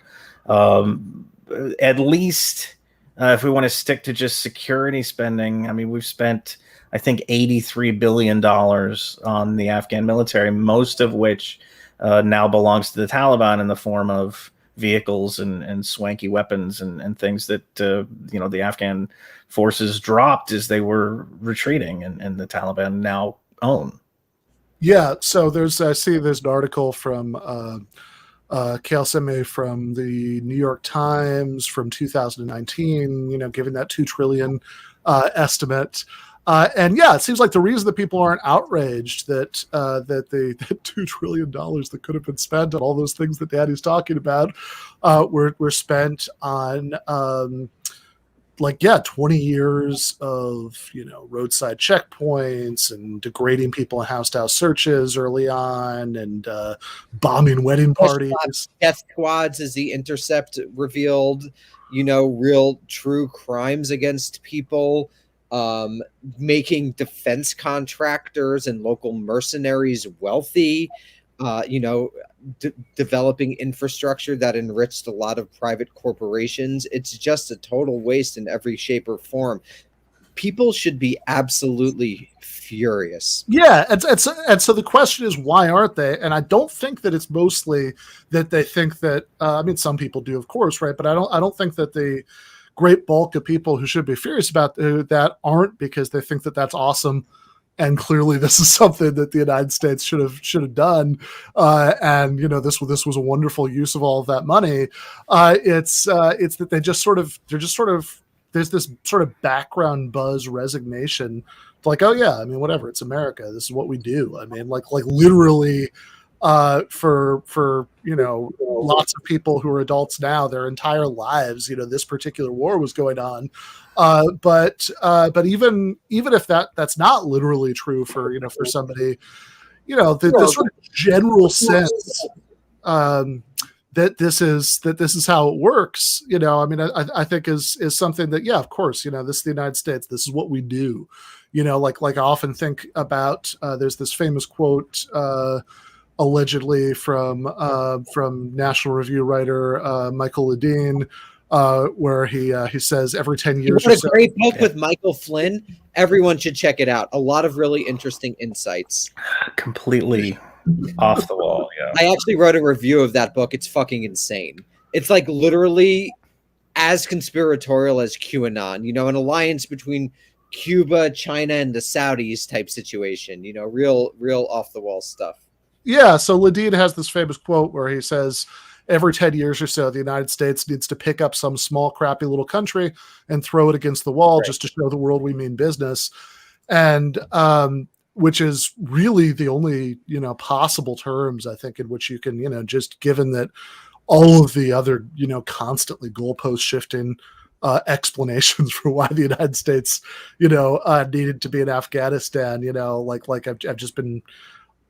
Speaker 7: At least if we want to stick to just security spending, I mean, we've spent, I think, $83 billion on the Afghan military, most of which now belongs to the Taliban in the form of vehicles and swanky weapons and things that the Afghan forces dropped as they were retreating, and the Taliban now own.
Speaker 2: Yeah, so I see there's an article from Kelseme from the New York Times from 2019, giving that 2 trillion estimate. And yeah, it seems like the reason that people aren't outraged that the $2 trillion that could have been spent on all those things that Daddy's talking about were spent on 20 years of roadside checkpoints and degrading people in house-to-house searches early on, and bombing wedding parties,
Speaker 6: death squads, as The Intercept revealed, real true crimes against people, making defense contractors and local mercenaries wealthy, developing infrastructure that enriched a lot of private corporations. It's just a total waste in every shape or form. People should be absolutely furious.
Speaker 2: Yeah, and so the question is, why aren't they? And I don't think that it's mostly that they think that. I mean, some people do, of course, right? But I don't think that the great bulk of people who should be furious about that aren't, because they think that that's awesome. And clearly, this is something that the United States should have done, and this was a wonderful use of all of that money. It's that they're just sort of there's this sort of background buzz resignation, like, oh yeah, I mean, whatever, it's America, this is what we do. I mean, like literally, for lots of people who are adults now, their entire lives, this particular war was going on. But even if that's not literally true for for somebody, the sort of general sense that this is how it works, I mean, I think is something that, yeah, of course, this is the United States, this is what we do, like I often think about, there's this famous quote allegedly from National Review writer Michael Ledeen, where he says every 10 years.
Speaker 6: What a great book with Michael Flynn. Everyone should check it out. A lot of really interesting insights.
Speaker 7: Completely off the wall. Yeah.
Speaker 6: I actually wrote a review of that book. It's fucking insane. It's like literally as conspiratorial as QAnon, an alliance between Cuba, China, and the Saudis type situation, real off the wall stuff.
Speaker 2: Yeah. So Ledeen has this famous quote where he says, every 10 years or so, the United States needs to pick up some small, crappy little country and throw it against the wall, right, just to show the world we mean business. And which is really the only, possible terms, I think, in which you can, just given that all of the other, constantly goalpost shifting explanations for why the United States, needed to be in Afghanistan, like I've just been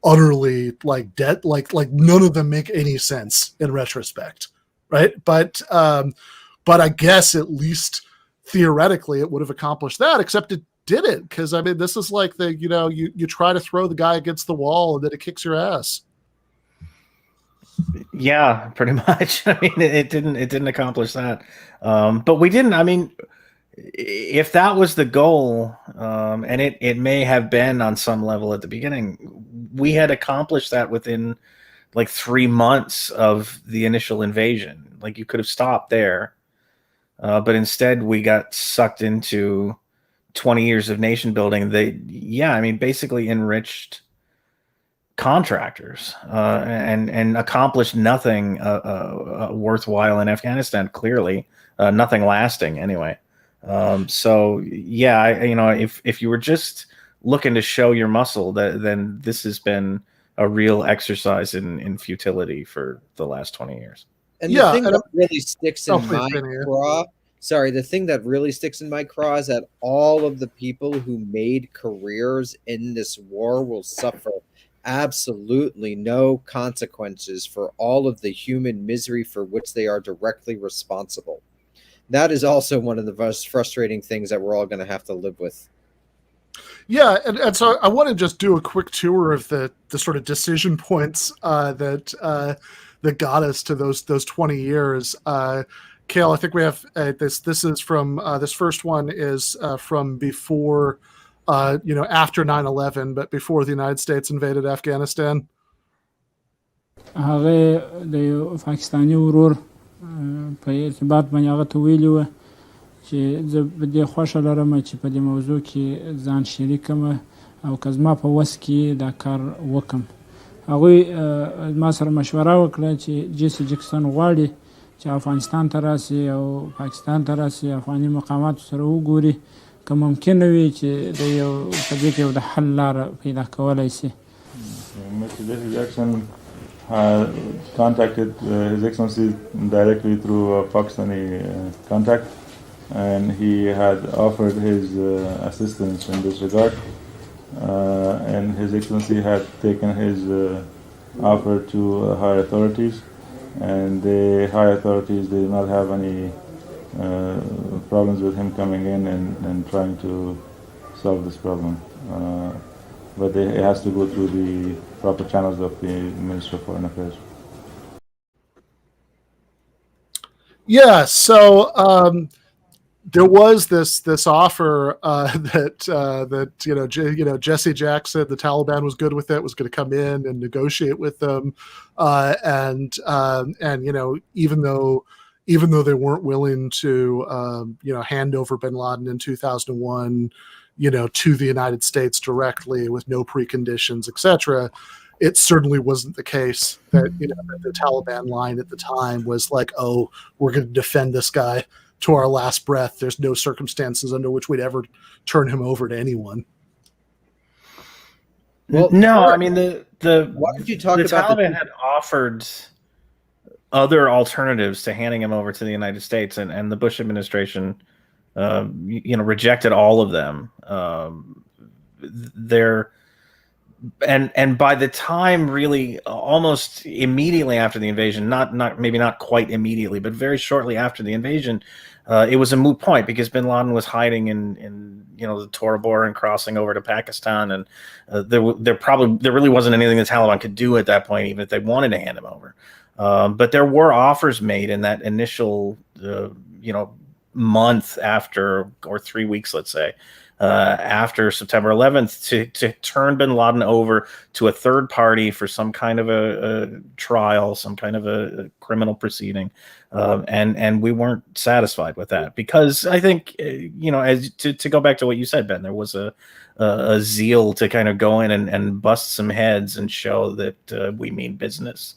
Speaker 2: utterly dead, like none of them make any sense in retrospect, right? But I guess at least theoretically it would have accomplished that, except it did it, because I mean, this is like you try to throw the guy against the wall and then it kicks your ass.
Speaker 7: Yeah, pretty much. I mean, it didn't accomplish that. But we didn't. I mean, if that was the goal, and it may have been on some level at the beginning, we had accomplished that within like 3 months of the initial invasion. Like, you could have stopped there, but instead we got sucked into 20 years of nation building. I mean, basically enriched contractors and accomplished nothing worthwhile in Afghanistan. Clearly, nothing lasting anyway. So yeah, if you were just looking to show your muscle, then this has been a real exercise in futility for the last 20 years.
Speaker 6: And the thing that really sticks in my craw, the thing that really sticks in my craw is that all of the people who made careers in this war will suffer absolutely no consequences for all of the human misery for which they are directly responsible. That is also one of the most frustrating things that we're all going to have to live with.
Speaker 2: Yeah, and so I want to just do a quick tour of the sort of decision points that got us to those 20 years. Cale, I think we have this. This is from this first one is from before, after 9/11, but before the United States invaded Afghanistan.
Speaker 8: هغه د پاکستاني ورور په ارتباط باندې هغه ته ویلي وه چې زه په دې خوښه لرم چې په دې موضوع کې ځان شریک کړم او که زما په وس کې دا کار وکړم. هغوی ما سره مشوره وکړه چې جیسي جکسن غواړي چې افغانستان ته راسي او پاکستان ته راسي، افغاني مقاماتو سره وګوري که ممکنه وي چې د یو په دې کې یو د حل لاره پیدا کولی شي.
Speaker 9: Mr. Jesse Jackson contacted His Excellency directly through a Pakistani contact, and he had offered his assistance in this regard, and His Excellency had taken his offer to higher authorities, and the high authorities did not have any problems with him coming in and trying to solve this problem. But it has to go through the proper channels of the Ministry of Foreign Affairs.
Speaker 2: Yeah, so there was this offer that Jesse Jackson, the Taliban, was good with it, was going to come in and negotiate with them, and even though they weren't willing to hand over bin Laden in 2001. To the United States directly with no preconditions, etc. It certainly wasn't the case that the Taliban line at the time was like, "Oh, we're going to defend this guy to our last breath. There's no circumstances under which we'd ever turn him over to anyone."
Speaker 7: Well, no, I mean
Speaker 6: why did you talk
Speaker 7: the
Speaker 6: about
Speaker 7: Taliban had offered other alternatives to handing him over to the United States, and the Bush administration rejected all of them. And by the time, really almost immediately after the invasion, maybe not quite immediately, but very shortly after the invasion, it was a moot point because bin Laden was hiding in the Tora Bora and crossing over to Pakistan, and there really wasn't anything the Taliban could do at that point, even if they wanted to hand him over. But there were offers made in that initial month after, or 3 weeks, let's say, after September 11th, to turn bin Laden over to a third party for some kind of a trial, some kind of a criminal proceeding, and we weren't satisfied with that because I think as to go back to what you said, Ben, there was a zeal to kind of go in and bust some heads and show that we mean business.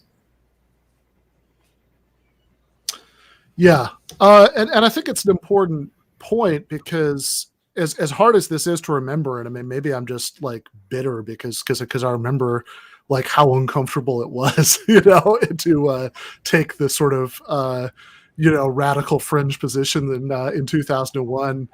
Speaker 2: Yeah, and I think it's an important point because as hard as this is to remember, and I mean maybe I'm just like bitter because I remember like how uncomfortable it was, to take this sort of radical fringe position in 2001.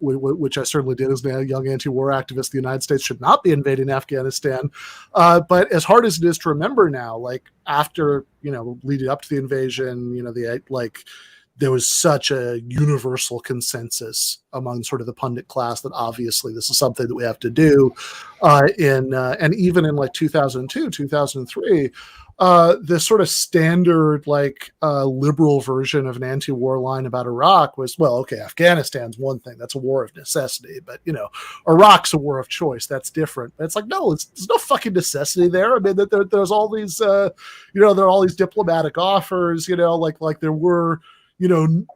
Speaker 2: Which I certainly did as a young anti-war activist. The United States should not be invading Afghanistan. But as hard as it is to remember now, like after, leading up to the invasion, there was such a universal consensus among sort of the pundit class that obviously this is something that we have to do. And even in like 2002, 2003, the sort of standard like liberal version of an anti-war line about Iraq was, well, okay, Afghanistan's one thing, that's a war of necessity, but you know, Iraq's a war of choice, that's different. It's like, no, there's no fucking necessity there. I mean, there's all these there are all these diplomatic offers, like there were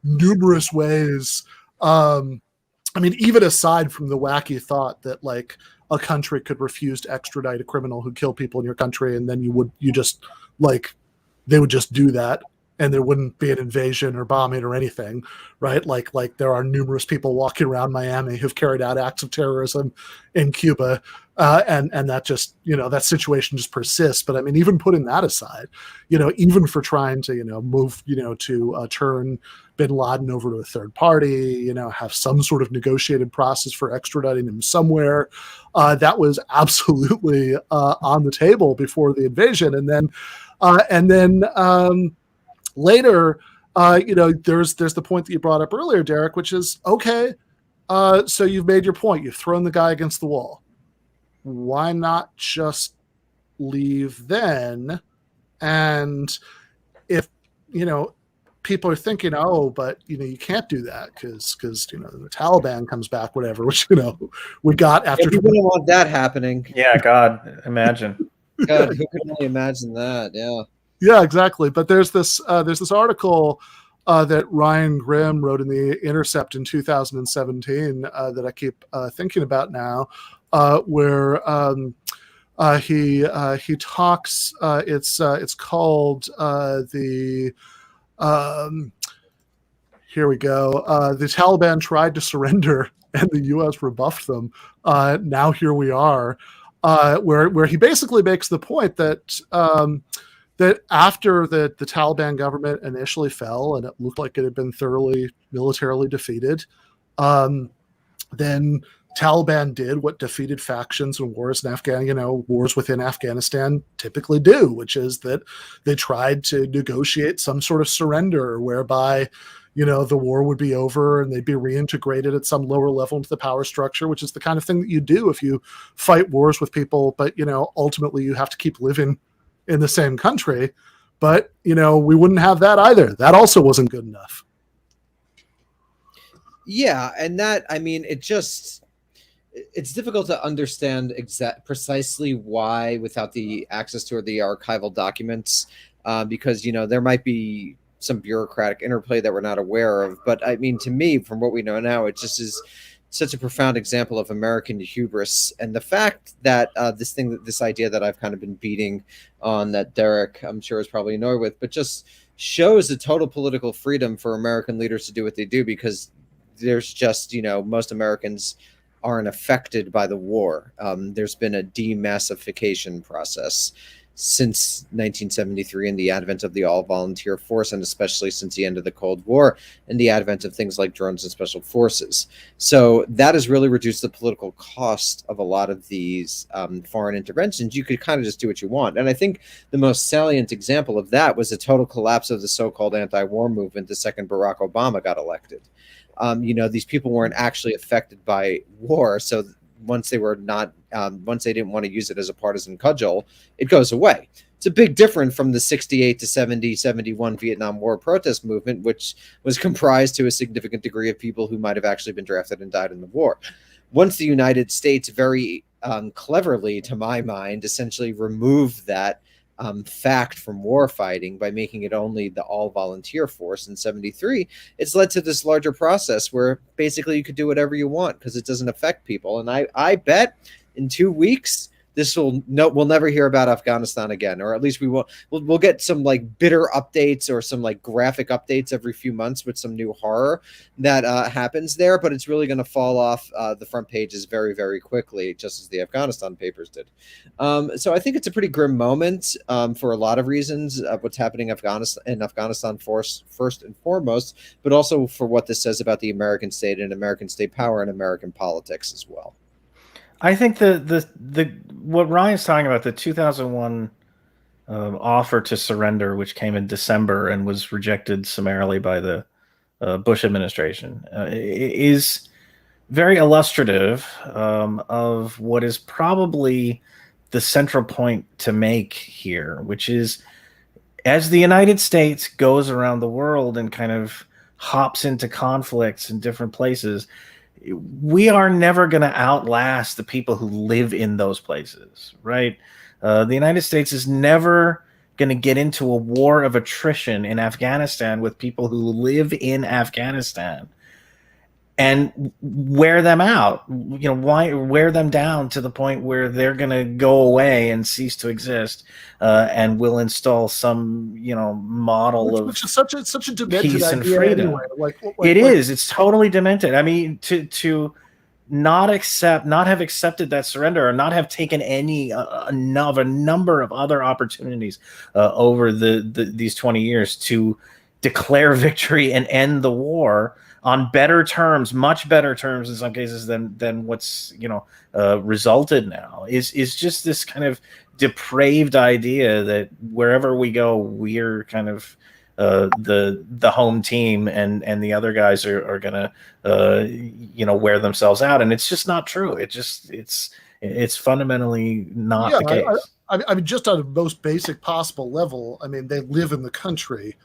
Speaker 2: numerous ways. I mean, even aside from the wacky thought that like a country could refuse to extradite a criminal who killed people in your country, and then they would just do that, and there wouldn't be an invasion or bombing or anything, right? Like there are numerous people walking around Miami who've carried out acts of terrorism in Cuba, and that just that situation just persists. But I mean, even putting that aside, even for trying to move to turn Bin Laden over to a third party, have some sort of negotiated process for extraditing him somewhere, that was absolutely on the table before the invasion, and then later, there's the point that you brought up earlier, Derek, which is, okay, so you've made your point. You've thrown the guy against the wall. Why not just leave then? And if, people are thinking, oh, but, you can't do that because the Taliban comes back, whatever, which, we got after.
Speaker 6: You wouldn't want that happening.
Speaker 7: Yeah, God, imagine.
Speaker 6: God, who can only imagine that? Yeah.
Speaker 2: Yeah, exactly. But there's this article that Ryan Grimm wrote in The Intercept in 2017 that I keep thinking about now, where he talks. It's called the. Here we go. The Taliban tried to surrender, and the U.S. rebuffed them. Now here we are, where he basically makes the point that. That after the Taliban government initially fell and it looked like it had been thoroughly militarily defeated, then Taliban did what defeated factions and wars in wars within Afghanistan typically do, which is that they tried to negotiate some sort of surrender whereby the war would be over and they'd be reintegrated at some lower level into the power structure, which is the kind of thing that you do if you fight wars with people, but ultimately you have to keep living in the same country. But we wouldn't have that either. That also wasn't good enough.
Speaker 6: Yeah, and that, I mean, it's difficult to understand precisely why without the access to the archival documents, because there might be some bureaucratic interplay that we're not aware of. But I mean, to me, from what we know now, it just is such a profound example of American hubris, and the fact that this idea that I've kind of been beating on, that Derek, I'm sure, is probably annoyed with, but just shows the total political freedom for American leaders to do what they do, because there's just, most Americans aren't affected by the war. There's been a demassification process since 1973 and the advent of the all-volunteer force, and especially since the end of the Cold War and the advent of things like drones and special forces. So that has really reduced the political cost of a lot of these foreign interventions. You could kind of just do what you want. And I think the most salient example of that was the total collapse of the so-called anti-war movement the second Barack Obama got elected. These people weren't actually affected by war, so once they didn't want to use it as a partisan cudgel, it goes away. It's a big difference from the 68 to 70, 71 Vietnam War protest movement, which was comprised to a significant degree of people who might have actually been drafted and died in the war. Once the United States very cleverly, to my mind, essentially removed that fact from war fighting by making it only the all-volunteer force in 73, it's led to this larger process where basically you could do whatever you want because it doesn't affect people. And I bet in 2 weeks we'll never hear about Afghanistan again, or at least we'll get some like bitter updates or some like graphic updates every few months with some new horror that happens there, but it's really going to fall off the front pages very, very quickly, just as the Afghanistan papers did. So I think it's a pretty grim moment for a lot of reasons of what's happening in Afghanistan first and foremost, but also for what this says about the American state and American state power and American politics as well.
Speaker 7: I think what Ryan's talking about, the 2001 offer to surrender, which came in December and was rejected summarily by the Bush administration is very illustrative of what is probably the central point to make here, which is as the United States goes around the world and kind of hops into conflicts in different places, we are never going to outlast the people who live in those places, right? The United States is never going to get into a war of attrition in Afghanistan with people who live in Afghanistan and wear them out, why wear them down to the point where they're going to go away and cease to exist, and will install some, model of
Speaker 2: which is such a demented
Speaker 7: peace and
Speaker 2: idea
Speaker 7: freedom.
Speaker 2: anyway.
Speaker 7: It's totally demented. I mean, to not have accepted that surrender, or not have taken any of a number of other opportunities over these 20 years to declare victory and end the war on better terms, much better terms in some cases than what's resulted now, is just this kind of depraved idea that wherever we go, we're kind of the home team, and the other guys are gonna wear themselves out, and it's just not true. It's fundamentally not the case.
Speaker 2: I mean, just on the most basic possible level, I mean, they live in the country.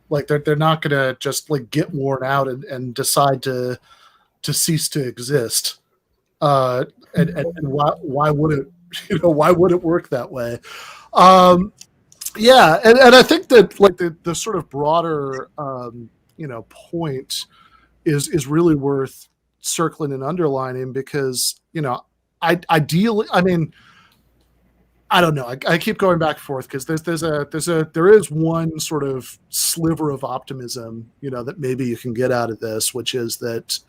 Speaker 2: Like they're not gonna just like get worn out and decide to cease to exist. And why would it why would it work that way? Yeah, and I think that like the sort of broader point is really worth circling and underlining, because ideally, I mean, I don't know. I keep going back and forth because there is one sort of sliver of optimism, that maybe you can get out of this, which is that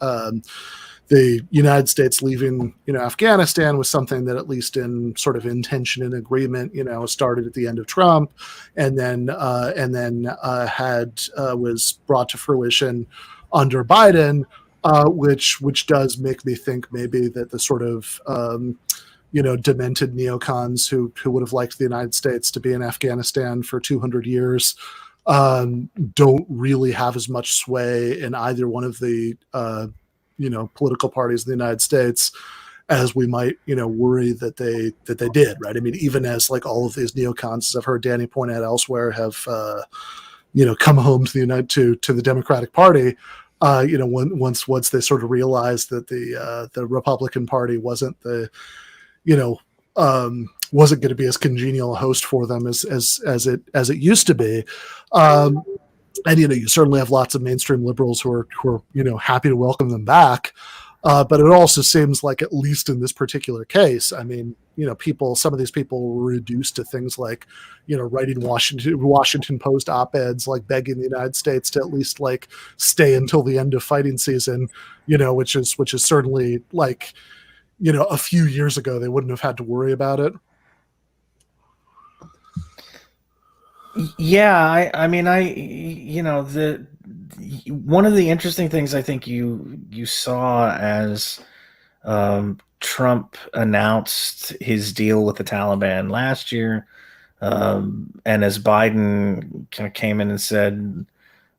Speaker 2: the United States leaving, Afghanistan was something that, at least in sort of intention and agreement, started at the end of Trump, and then was brought to fruition under Biden, which does make me think maybe that the sort of demented neocons who would have liked the United States to be in Afghanistan for 200 years don't really have as much sway in either one of the political parties in the United States as we might worry that they did, right? I mean, even as like all of these neocons, as I've heard Danny point out elsewhere, have come home to the Democratic Party, once they sort of realized that the Republican Party wasn't wasn't going to be as congenial a host for them as it used to be. And you certainly have lots of mainstream liberals who are happy to welcome them back. But it also seems like, at least in this particular case, I mean, some of these people were reduced to things like, writing Washington Post op-eds, like begging the United States to at least like stay until the end of fighting season, which is certainly like, a few years ago, they wouldn't have had to worry about it.
Speaker 7: Yeah, I mean, one of the interesting things I think you saw as Trump announced his deal with the Taliban last year, and as Biden kind of came in and said,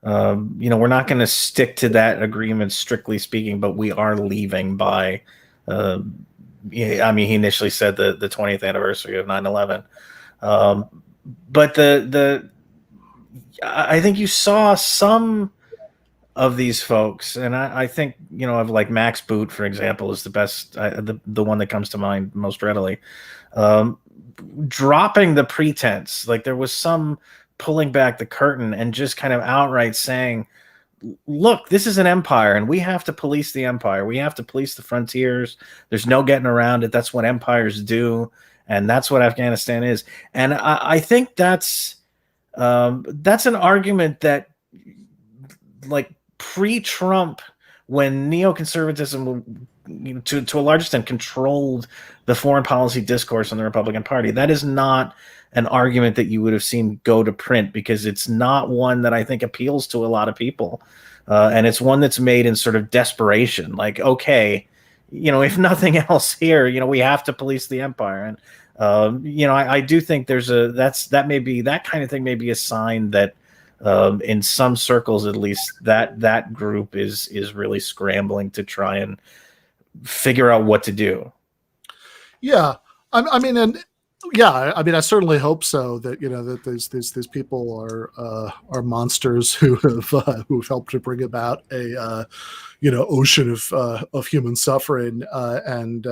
Speaker 7: we're not going to stick to that agreement strictly speaking, but we are leaving by. I mean, he initially said the 20th anniversary of 9/11. But I think you saw some of these folks, and I think of like Max Boot, for example, is the best, the one that comes to mind most readily. Dropping the pretense, like there was some pulling back the curtain and just kind of outright saying, look, this is an empire, and we have to police the empire. We have to police the frontiers. There's no getting around it. That's what empires do. And that's what Afghanistan is. And I think that's an argument that, like, pre-Trump, when neoconservatism, to a large extent, controlled the foreign policy discourse in the Republican Party, that is not an argument that you would have seen go to print, because it's not one that I think appeals to a lot of people. And it's one that's made in sort of desperation. Like, okay, if nothing else here, we have to police the empire. And, I do think that kind of thing may be a sign that In some circles, at least, that group is really scrambling to try and figure out what to do.
Speaker 2: Yeah, I mean, and yeah, I mean, I certainly hope so. That that these people are monsters who've helped to bring about a ocean of human suffering, and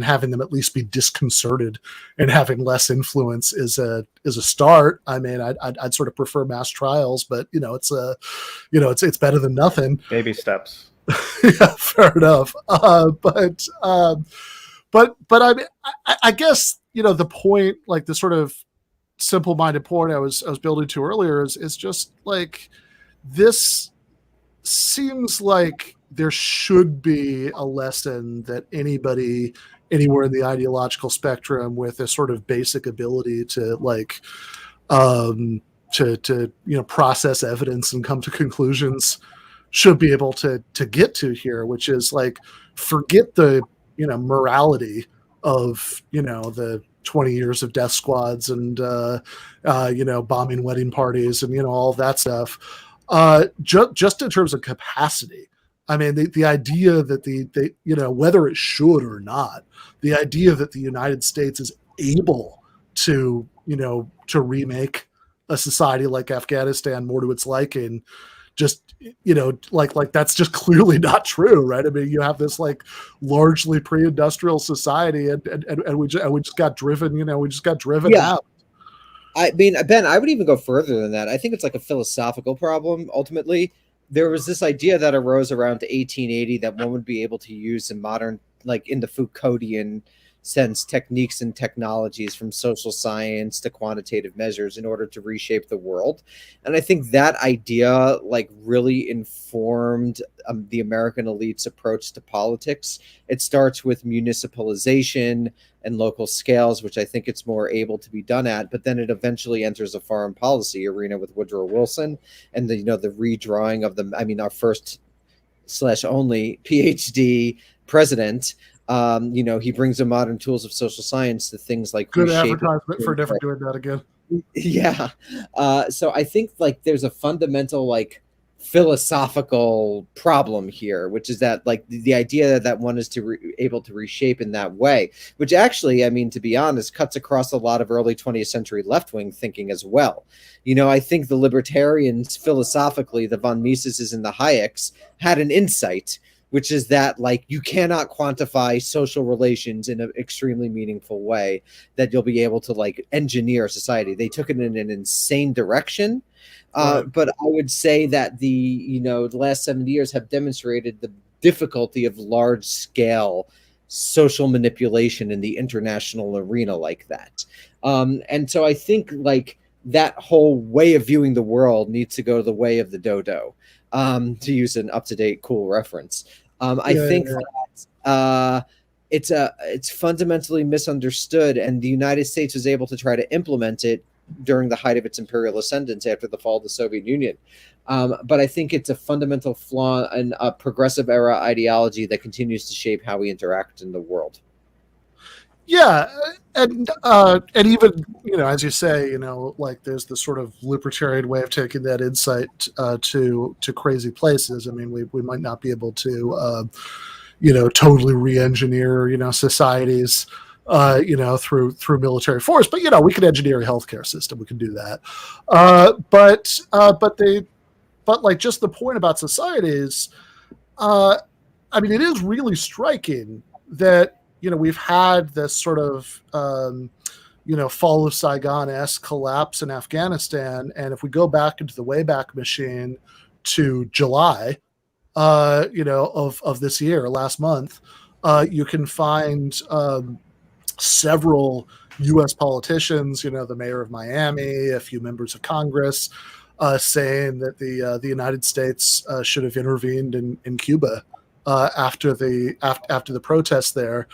Speaker 2: having them at least be disconcerted and having less influence is a start. I mean, I'd sort of prefer mass trials, but it's better than nothing.
Speaker 7: Baby steps.
Speaker 2: Yeah, fair enough. But I mean, I guess the point, like the sort of simple-minded point I was building to earlier, is just like this seems like there should be a lesson that anybody anywhere in the ideological spectrum with a sort of basic ability to process evidence and come to conclusions should be able to get to here, which is like, forget the morality of the 20 years of death squads and bombing wedding parties and all that stuff. Just in terms of capacity, I mean, the idea that the whether it should or not, the idea that the United States is able to remake a society like Afghanistan more to its liking, just like that's just clearly not true, right? I mean, you have this like largely pre-industrial society, and we just got driven, out.
Speaker 6: I mean, Ben, I would even go further than that. I think it's like a philosophical problem. Ultimately, there was this idea that arose around 1880 that one would be able to use in modern, like in the Foucauldian sense, techniques and technologies from social science to quantitative measures in order to reshape the world. And I think that idea like really informed the American elite's approach to politics. It starts with municipalization and local scales, which I think it's more able to be done at, but then it eventually enters a foreign policy arena with Woodrow Wilson and the redrawing of our first / only PhD president. He brings the modern tools of social science to things like
Speaker 2: good advertisement for never doing that again.
Speaker 6: Yeah. So I think like there's a fundamental like philosophical problem here, which is that like the idea that one is able to reshape in that way, which actually, I mean, to be honest, cuts across a lot of early 20th century left-wing thinking as well. I think the libertarians philosophically, the von Miseses and the Hayeks, had an insight, which is that like you cannot quantify social relations in an extremely meaningful way that you'll be able to like engineer society. They took it in an insane direction. But I would say that the last 70 years have demonstrated the difficulty of large scale social manipulation in the international arena like that. And so I think like that whole way of viewing the world needs to go the way of the dodo, to use an up-to-date cool reference. I think that it's fundamentally misunderstood, and the United States was able to try to implement it during the height of its imperial ascendance after the fall of the Soviet Union. But I think it's a fundamental flaw in a progressive era ideology that continues to shape how we interact in the world.
Speaker 2: Yeah, and even as you say, like there's this sort of libertarian way of taking that insight to crazy places. I mean, we might not be able to totally re-engineer societies through military force, but we can engineer a healthcare system. We can do that. But like just the point about societies, I mean, it is really striking that we've had this sort of fall of Saigon-esque collapse in Afghanistan, and if we go back into the Wayback Machine to July, of this year, last month, you can find several U.S. politicians, the mayor of Miami, a few members of Congress, saying that the United States should have intervened in Cuba after the protests there,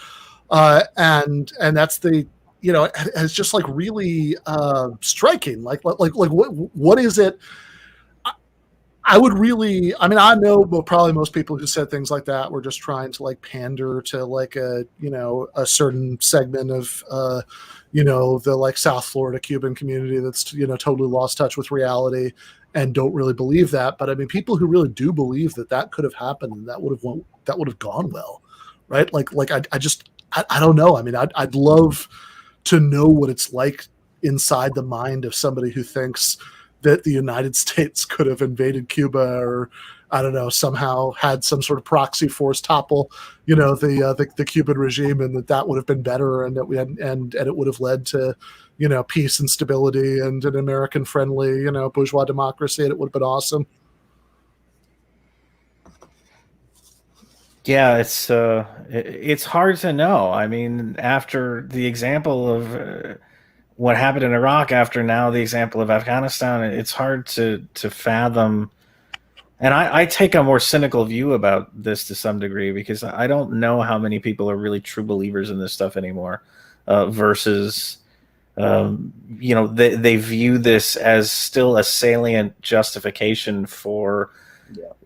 Speaker 2: and that's it's just like really striking. Like what is it? I would really, I mean, I know probably most people who said things like that were just trying to like pander to like a, a certain segment of, the like South Florida Cuban community that's, totally lost touch with reality and don't really believe that. But I mean, people who really do believe that that could have happened and that would have gone well. Right. I don't know. I mean, I'd love to know what it's like inside the mind of somebody who thinks that the United States could have invaded Cuba, or I don't know, somehow had some sort of proxy force topple, the Cuban regime, and that would have been better, and that and it would have led to, peace and stability and an American friendly, bourgeois democracy, and it would have been awesome.
Speaker 7: Yeah, it's hard to know. I mean, after the example of what happened in Iraq, after now the example of Afghanistan, it's hard to fathom. And I take a more cynical view about this to some degree, because I don't know how many people are really true believers in this stuff anymore, versus, they view this as still a salient justification for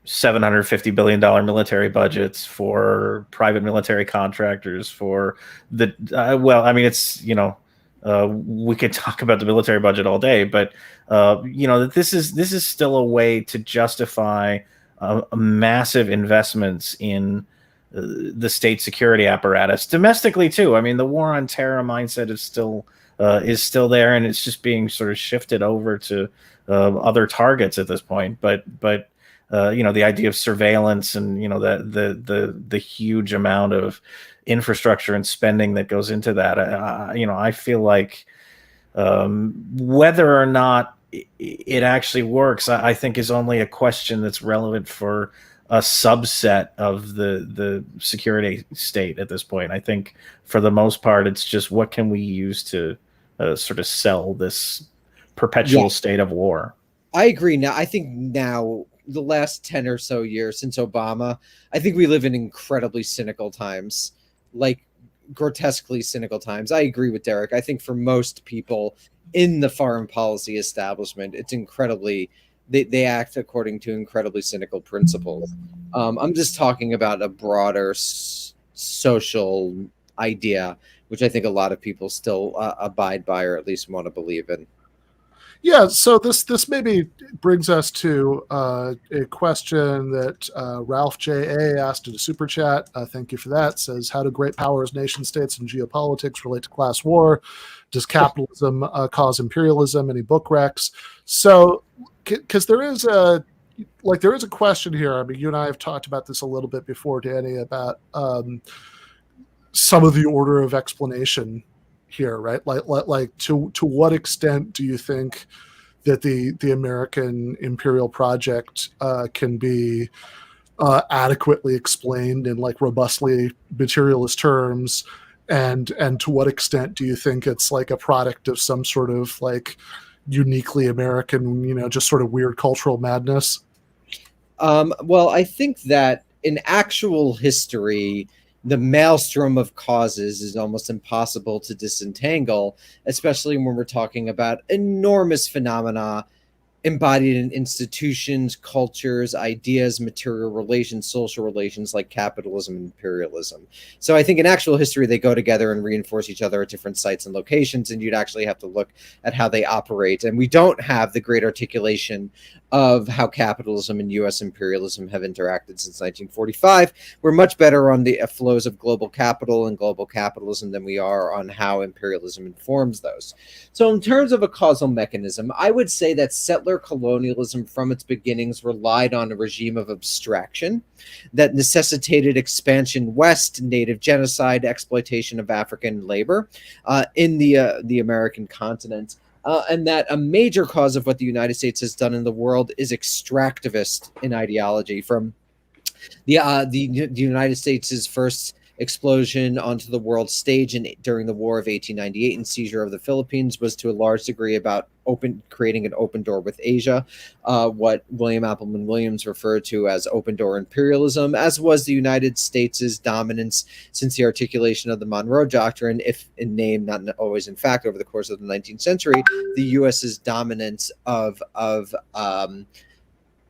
Speaker 7: $750 billion military budgets, for private military contractors, for the we could talk about the military budget all day, but that this is still a way to justify massive investments in the state security apparatus domestically too. I mean, the war on terror mindset is still there, and it's just being sort of shifted over to other targets at this point. But the idea of surveillance and the huge amount of infrastructure and spending that goes into that, I feel like whether or not it actually works, I think is only a question that's relevant for a subset of the security state at this point. I think for the most part, it's just what can we use to sort of sell this perpetual state of war.
Speaker 6: I agree. I think now the last 10 or so years since Obama, I think we live in incredibly cynical times, like grotesquely cynical times. I agree with Derek. I think for most people in the foreign policy establishment, it's incredibly, they act according to incredibly cynical principles. I'm just talking about a broader social idea, which I think a lot of people still abide by, or at least want to believe in.
Speaker 2: Yeah, so this maybe brings us to a question that Ralph J.A. asked in a super chat. Thank you for that. Says, how do great powers, nation states, and geopolitics relate to class war? Does capitalism cause imperialism? Any book recs? So, because there is a question here. I mean, you and I have talked about this a little bit before, Danny, about some of the order of explanation here, right? Like to what extent do you think that the American imperial project can be adequately explained in like robustly materialist terms, and to what extent do you think it's like a product of some sort of like uniquely American, just sort of weird cultural madness?
Speaker 6: Well, I think that in actual history, the maelstrom of causes is almost impossible to disentangle, especially when we're talking about enormous phenomena embodied in institutions, cultures, ideas, material relations, social relations like capitalism and imperialism. So I think in actual history, they go together and reinforce each other at different sites and locations, and you'd actually have to look at how they operate. And we don't have the great articulation of how capitalism and U.S. imperialism have interacted since 1945. We're much better on the flows of global capital and global capitalism than we are on how imperialism informs those. So in terms of a causal mechanism, I would say that settler colonialism from its beginnings relied on a regime of abstraction that necessitated expansion west, native genocide, exploitation of African labor in the American continent. And that a major cause of what the United States has done in the world is extractivist in ideology. From the United States' first explosion onto the world stage during the War of 1898 and seizure of the Philippines was to a large degree about creating an open door with Asia, what William Appleman Williams referred to as open door imperialism, as was the United States' dominance since the articulation of the Monroe Doctrine, if in name, not always in fact, over the course of the 19th century, the U.S.'s dominance of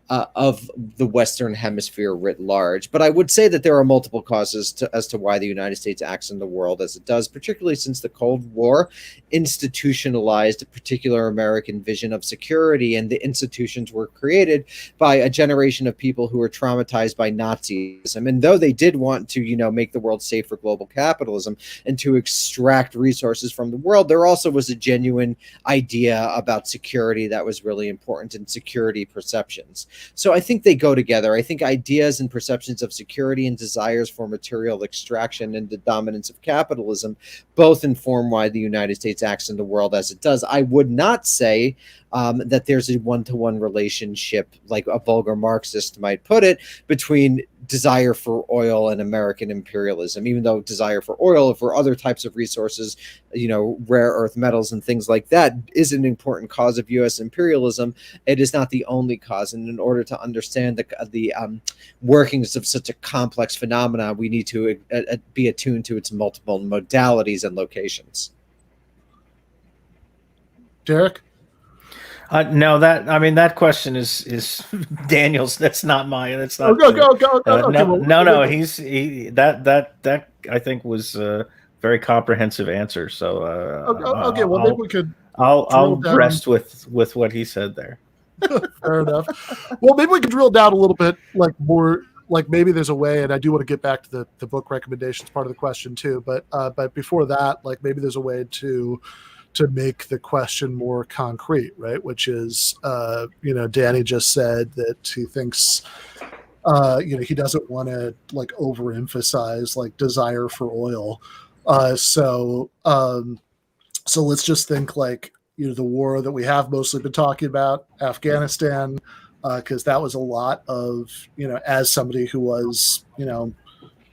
Speaker 6: of the Western Hemisphere writ large. But I would say that there are multiple causes as to why the United States acts in the world as it does, particularly since the Cold War institutionalized a particular American vision of security, and the institutions were created by a generation of people who were traumatized by Nazism. And though they did want to, make the world safe for global capitalism and to extract resources from the world, there also was a genuine idea about security that was really important, and security perceptions. So I think they go together. I think ideas and perceptions of security and desires for material extraction and the dominance of capitalism both inform why the United States acts in the world as it does. I would not say that there's a one-to-one relationship, like a vulgar Marxist might put it, between desire for oil and American imperialism, even though desire for oil or for other types of resources, rare earth metals and things like that, is an important cause of U.S. imperialism. It is not the only cause. And in order to understand the workings of such a complex phenomena, we need to be attuned to its multiple modalities and locations.
Speaker 2: Derek?
Speaker 7: No, that question is Daniel's. That's not mine. That's not.
Speaker 2: Go.
Speaker 7: No. That I think was a very comprehensive answer. So
Speaker 2: okay. Well, maybe we could.
Speaker 7: I'll rest with what he said there.
Speaker 2: Fair enough. Well, maybe we could drill down a little bit, maybe there's a way, and I do want to get back to the book recommendations part of the question too. But before that, maybe there's a way to make the question more concrete, right? Which is, Danny just said that he thinks, he doesn't want to overemphasize desire for oil. So let's just think the war that we have mostly been talking about, Afghanistan, because that was a lot of, as somebody who was,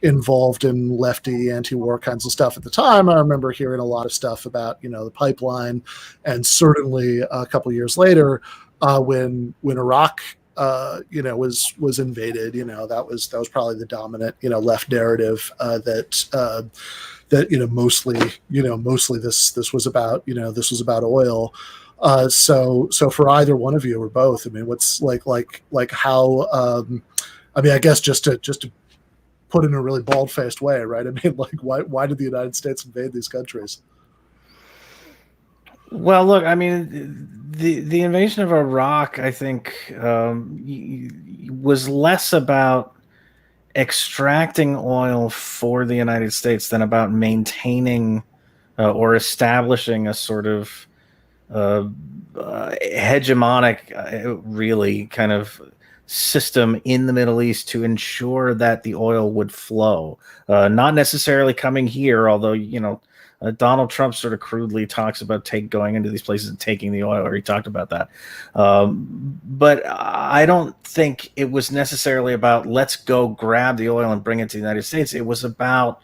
Speaker 2: involved in lefty anti-war kinds of stuff at the time, I remember hearing a lot of stuff about the pipeline, and certainly a couple of years later when Iraq was invaded, that was probably the dominant left narrative that mostly this was about oil. So for either one of you or both, I mean, what's how I guess just to put in a really bald-faced way, right? I mean, why did the United States invade these countries?
Speaker 7: Well, look, I mean, the invasion of Iraq, I think, was less about extracting oil for the United States than about maintaining or establishing a sort of hegemonic, really kind of system in the Middle East to ensure that the oil would flow, not necessarily coming here, although Donald Trump sort of crudely talks about going into these places and taking the oil, or he talked about that. But I don't think it was necessarily about let's go grab the oil and bring it to the United States. It was about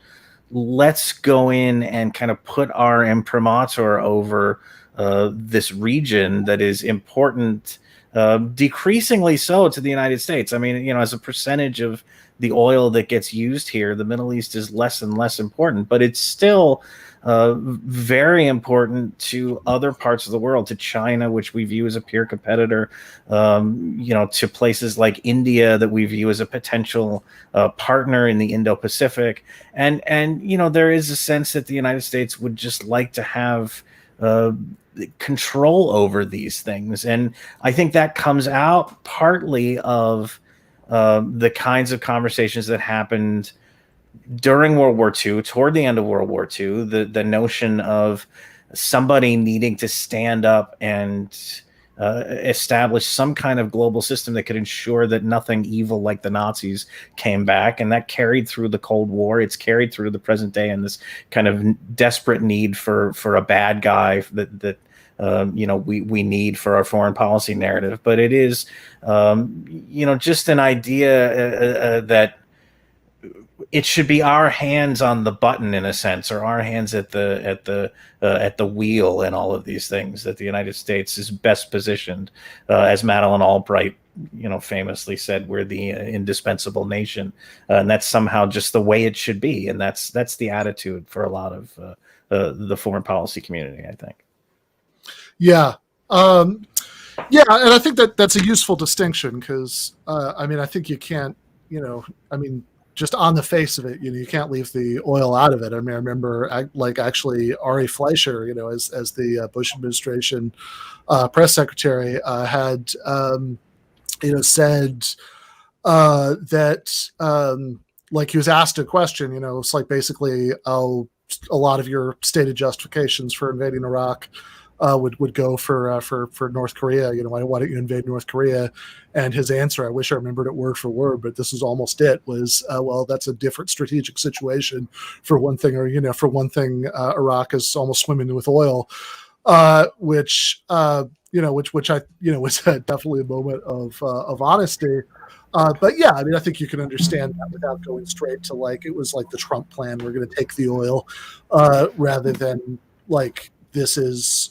Speaker 7: let's go in and kind of put our imprimatur over this region that is important, decreasingly so to the United States. I mean, as a percentage of the oil that gets used here, the Middle East is less and less important, but it's still very important to other parts of the world, to China, which we view as a peer competitor, to places like India that we view as a potential partner in the Indo-Pacific. And there is a sense that the United States would just like to have control over these things. And I think that comes out partly of the kinds of conversations that happened during World War II, toward the end of World War II, the notion of somebody needing to stand up and establish some kind of global system that could ensure that nothing evil like the Nazis came back. And that carried through the Cold War. It's carried through the present day, and this kind of desperate need for a bad guy that we need for our foreign policy narrative. But it is, just an idea that it should be our hands on the button, in a sense, or our hands at the wheel in all of these things, that the United States is best positioned, as Madeleine Albright famously said, we're the indispensable nation, and that's somehow just the way it should be. And that's the attitude for a lot of the foreign policy community, I think.
Speaker 2: Yeah. Yeah, and I think that's a useful distinction because I mean I think you can't, I mean just on the face of it, you can't leave the oil out of it. I mean, I remember actually Ari Fleischer, as the Bush administration press secretary had said that like he was asked a question, it's like basically, oh, a lot of your stated justifications for invading Iraq would go for North Korea. Why don't you invade North Korea? And his answer, I wish I remembered it word for word, but this is almost it, was, well, that's a different strategic situation for one thing, or, Iraq is almost swimming with oil, which I, was definitely a moment of honesty. But yeah, I mean, I think you can understand that without going straight to like, it was like the Trump plan, we're going to take the oil, rather than like, this is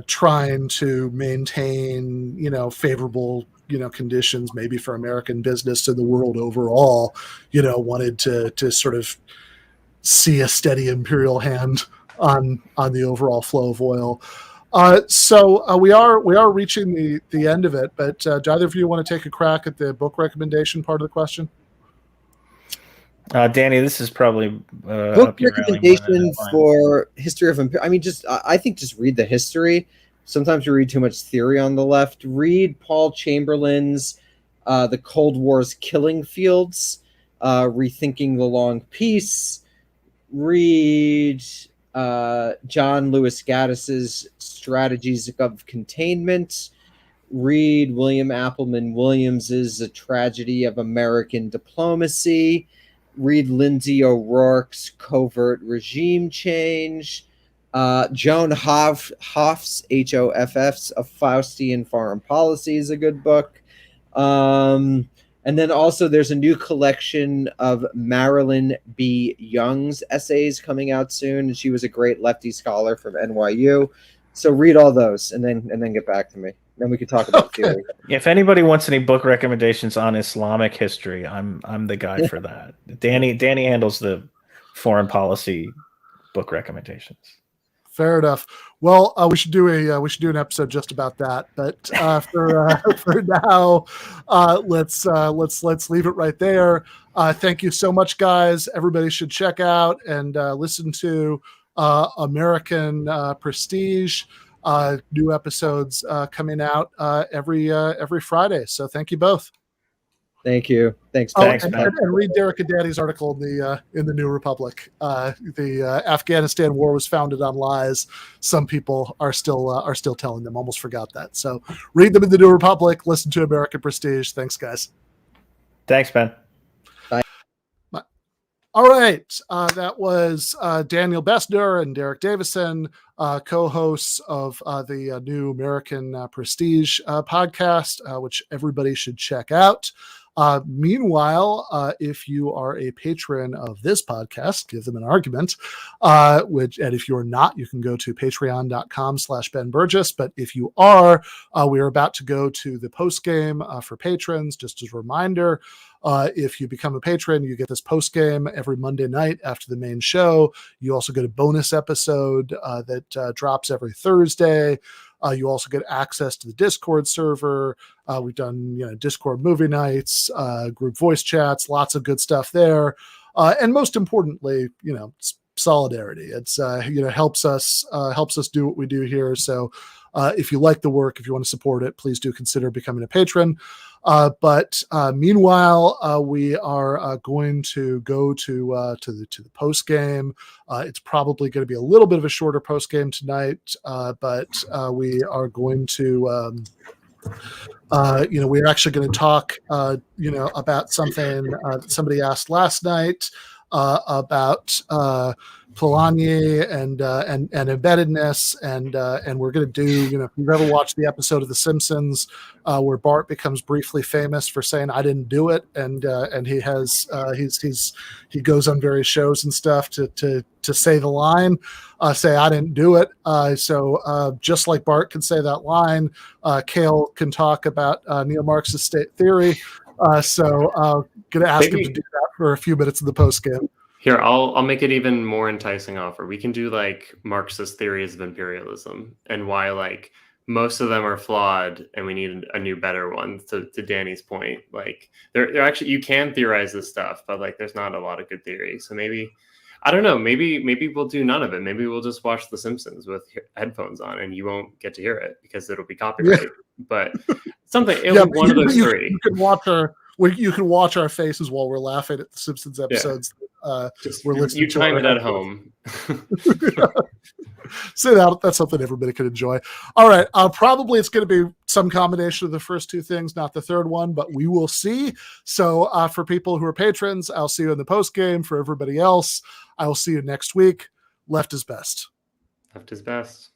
Speaker 2: trying to maintain, favorable, conditions maybe for American business in the world overall, wanted to sort of see a steady imperial hand on the overall flow of oil. So we are reaching the end of it, but do either of you want to take a crack at the book recommendation part of the question?
Speaker 7: Danny, this is probably
Speaker 6: book recommendation for history of I mean, I think just read the history. Sometimes you read too much theory on the left. Read Paul Chamberlain's The Cold War's Killing Fields, Rethinking the Long Peace. Read John Lewis Gaddis's Strategies of Containment. Read William Appleman Williams's A Tragedy of American Diplomacy. Read Lindsay O'Rourke's Covert Regime Change. Joan Hoff's, Hoff's, A Faustian Foreign Policy is a good book. And then also there's a new collection of Marilyn B. Young's essays coming out soon. And she was a great lefty scholar from NYU. So read all those and then get back to me. Then we can talk about theory.
Speaker 7: If anybody wants any book recommendations on Islamic history, I'm the guy for that. Danny handles the foreign policy book recommendations.
Speaker 2: Fair enough. Well, we should do an episode just about that. But for now, let's leave it right there. Thank you so much, guys. Everybody should check out and listen to American Prestige. New episodes coming out every Friday. So thank you both.
Speaker 6: Thank you. Thanks.
Speaker 2: And read Derek and Danny's article in the New Republic. The Afghanistan war was founded on lies. Some people are still telling them. Almost forgot that. So read them in the New Republic. Listen to American Prestige. Thanks, guys.
Speaker 7: Thanks, Ben.
Speaker 6: Bye.
Speaker 2: Bye. All right. That was Daniel Bessner and Derek Davison, co-hosts of the new American Prestige podcast, which everybody should check out. Meanwhile, if you are a patron of this podcast, give them an argument, and if you're not, you can go to patreon.com/Ben Burgess. But if you are, we are about to go to the post game for patrons. Just as a reminder, if you become a patron, you get this post game every Monday night after the main show. You also get a bonus episode that drops every Thursday. You also get access to the Discord server. We've done, Discord movie nights, group voice chats, lots of good stuff there. And most importantly, solidarity. It's, helps us do what we do here. So if you like the work, if you want to support it, please do consider becoming a patron. But meanwhile, we are going to go to the post game. It's probably going to be a little bit of a shorter post game tonight, but we are going to, we're actually going to talk, about something that somebody asked last night about Polanyi and embeddedness, and we're going to do, if you've ever watched the episode of The Simpsons where Bart becomes briefly famous for saying "I didn't do it," and he has he goes on various shows and stuff to say the line, say "I didn't do it." So just like Bart can say that line, Cale can talk about neo-Marxist state theory. So going to ask him to do that for a few minutes in the post game.
Speaker 3: Here, I'll make it even more enticing offer. We can do like Marxist theories of imperialism and why like most of them are flawed, and we need a new, better one. To Danny's point, like they're actually, you can theorize this stuff, but like there's not a lot of good theory. So maybe, I don't know, maybe we'll do none of it. Maybe we'll just watch The Simpsons with headphones on, and you won't get to hear it because it'll be copyrighted. But something, it'll be one of those three.
Speaker 2: You can watch our faces while we're laughing at the Simpsons episodes.
Speaker 3: We're listening. You time it at home.
Speaker 2: So that's something everybody could enjoy. All right. Probably it's going to be some combination of the first two things, not the third one, but we will see. So for people who are patrons, I'll see you in the post game. For everybody else, I will see you next week. Left is best.
Speaker 3: Left is best.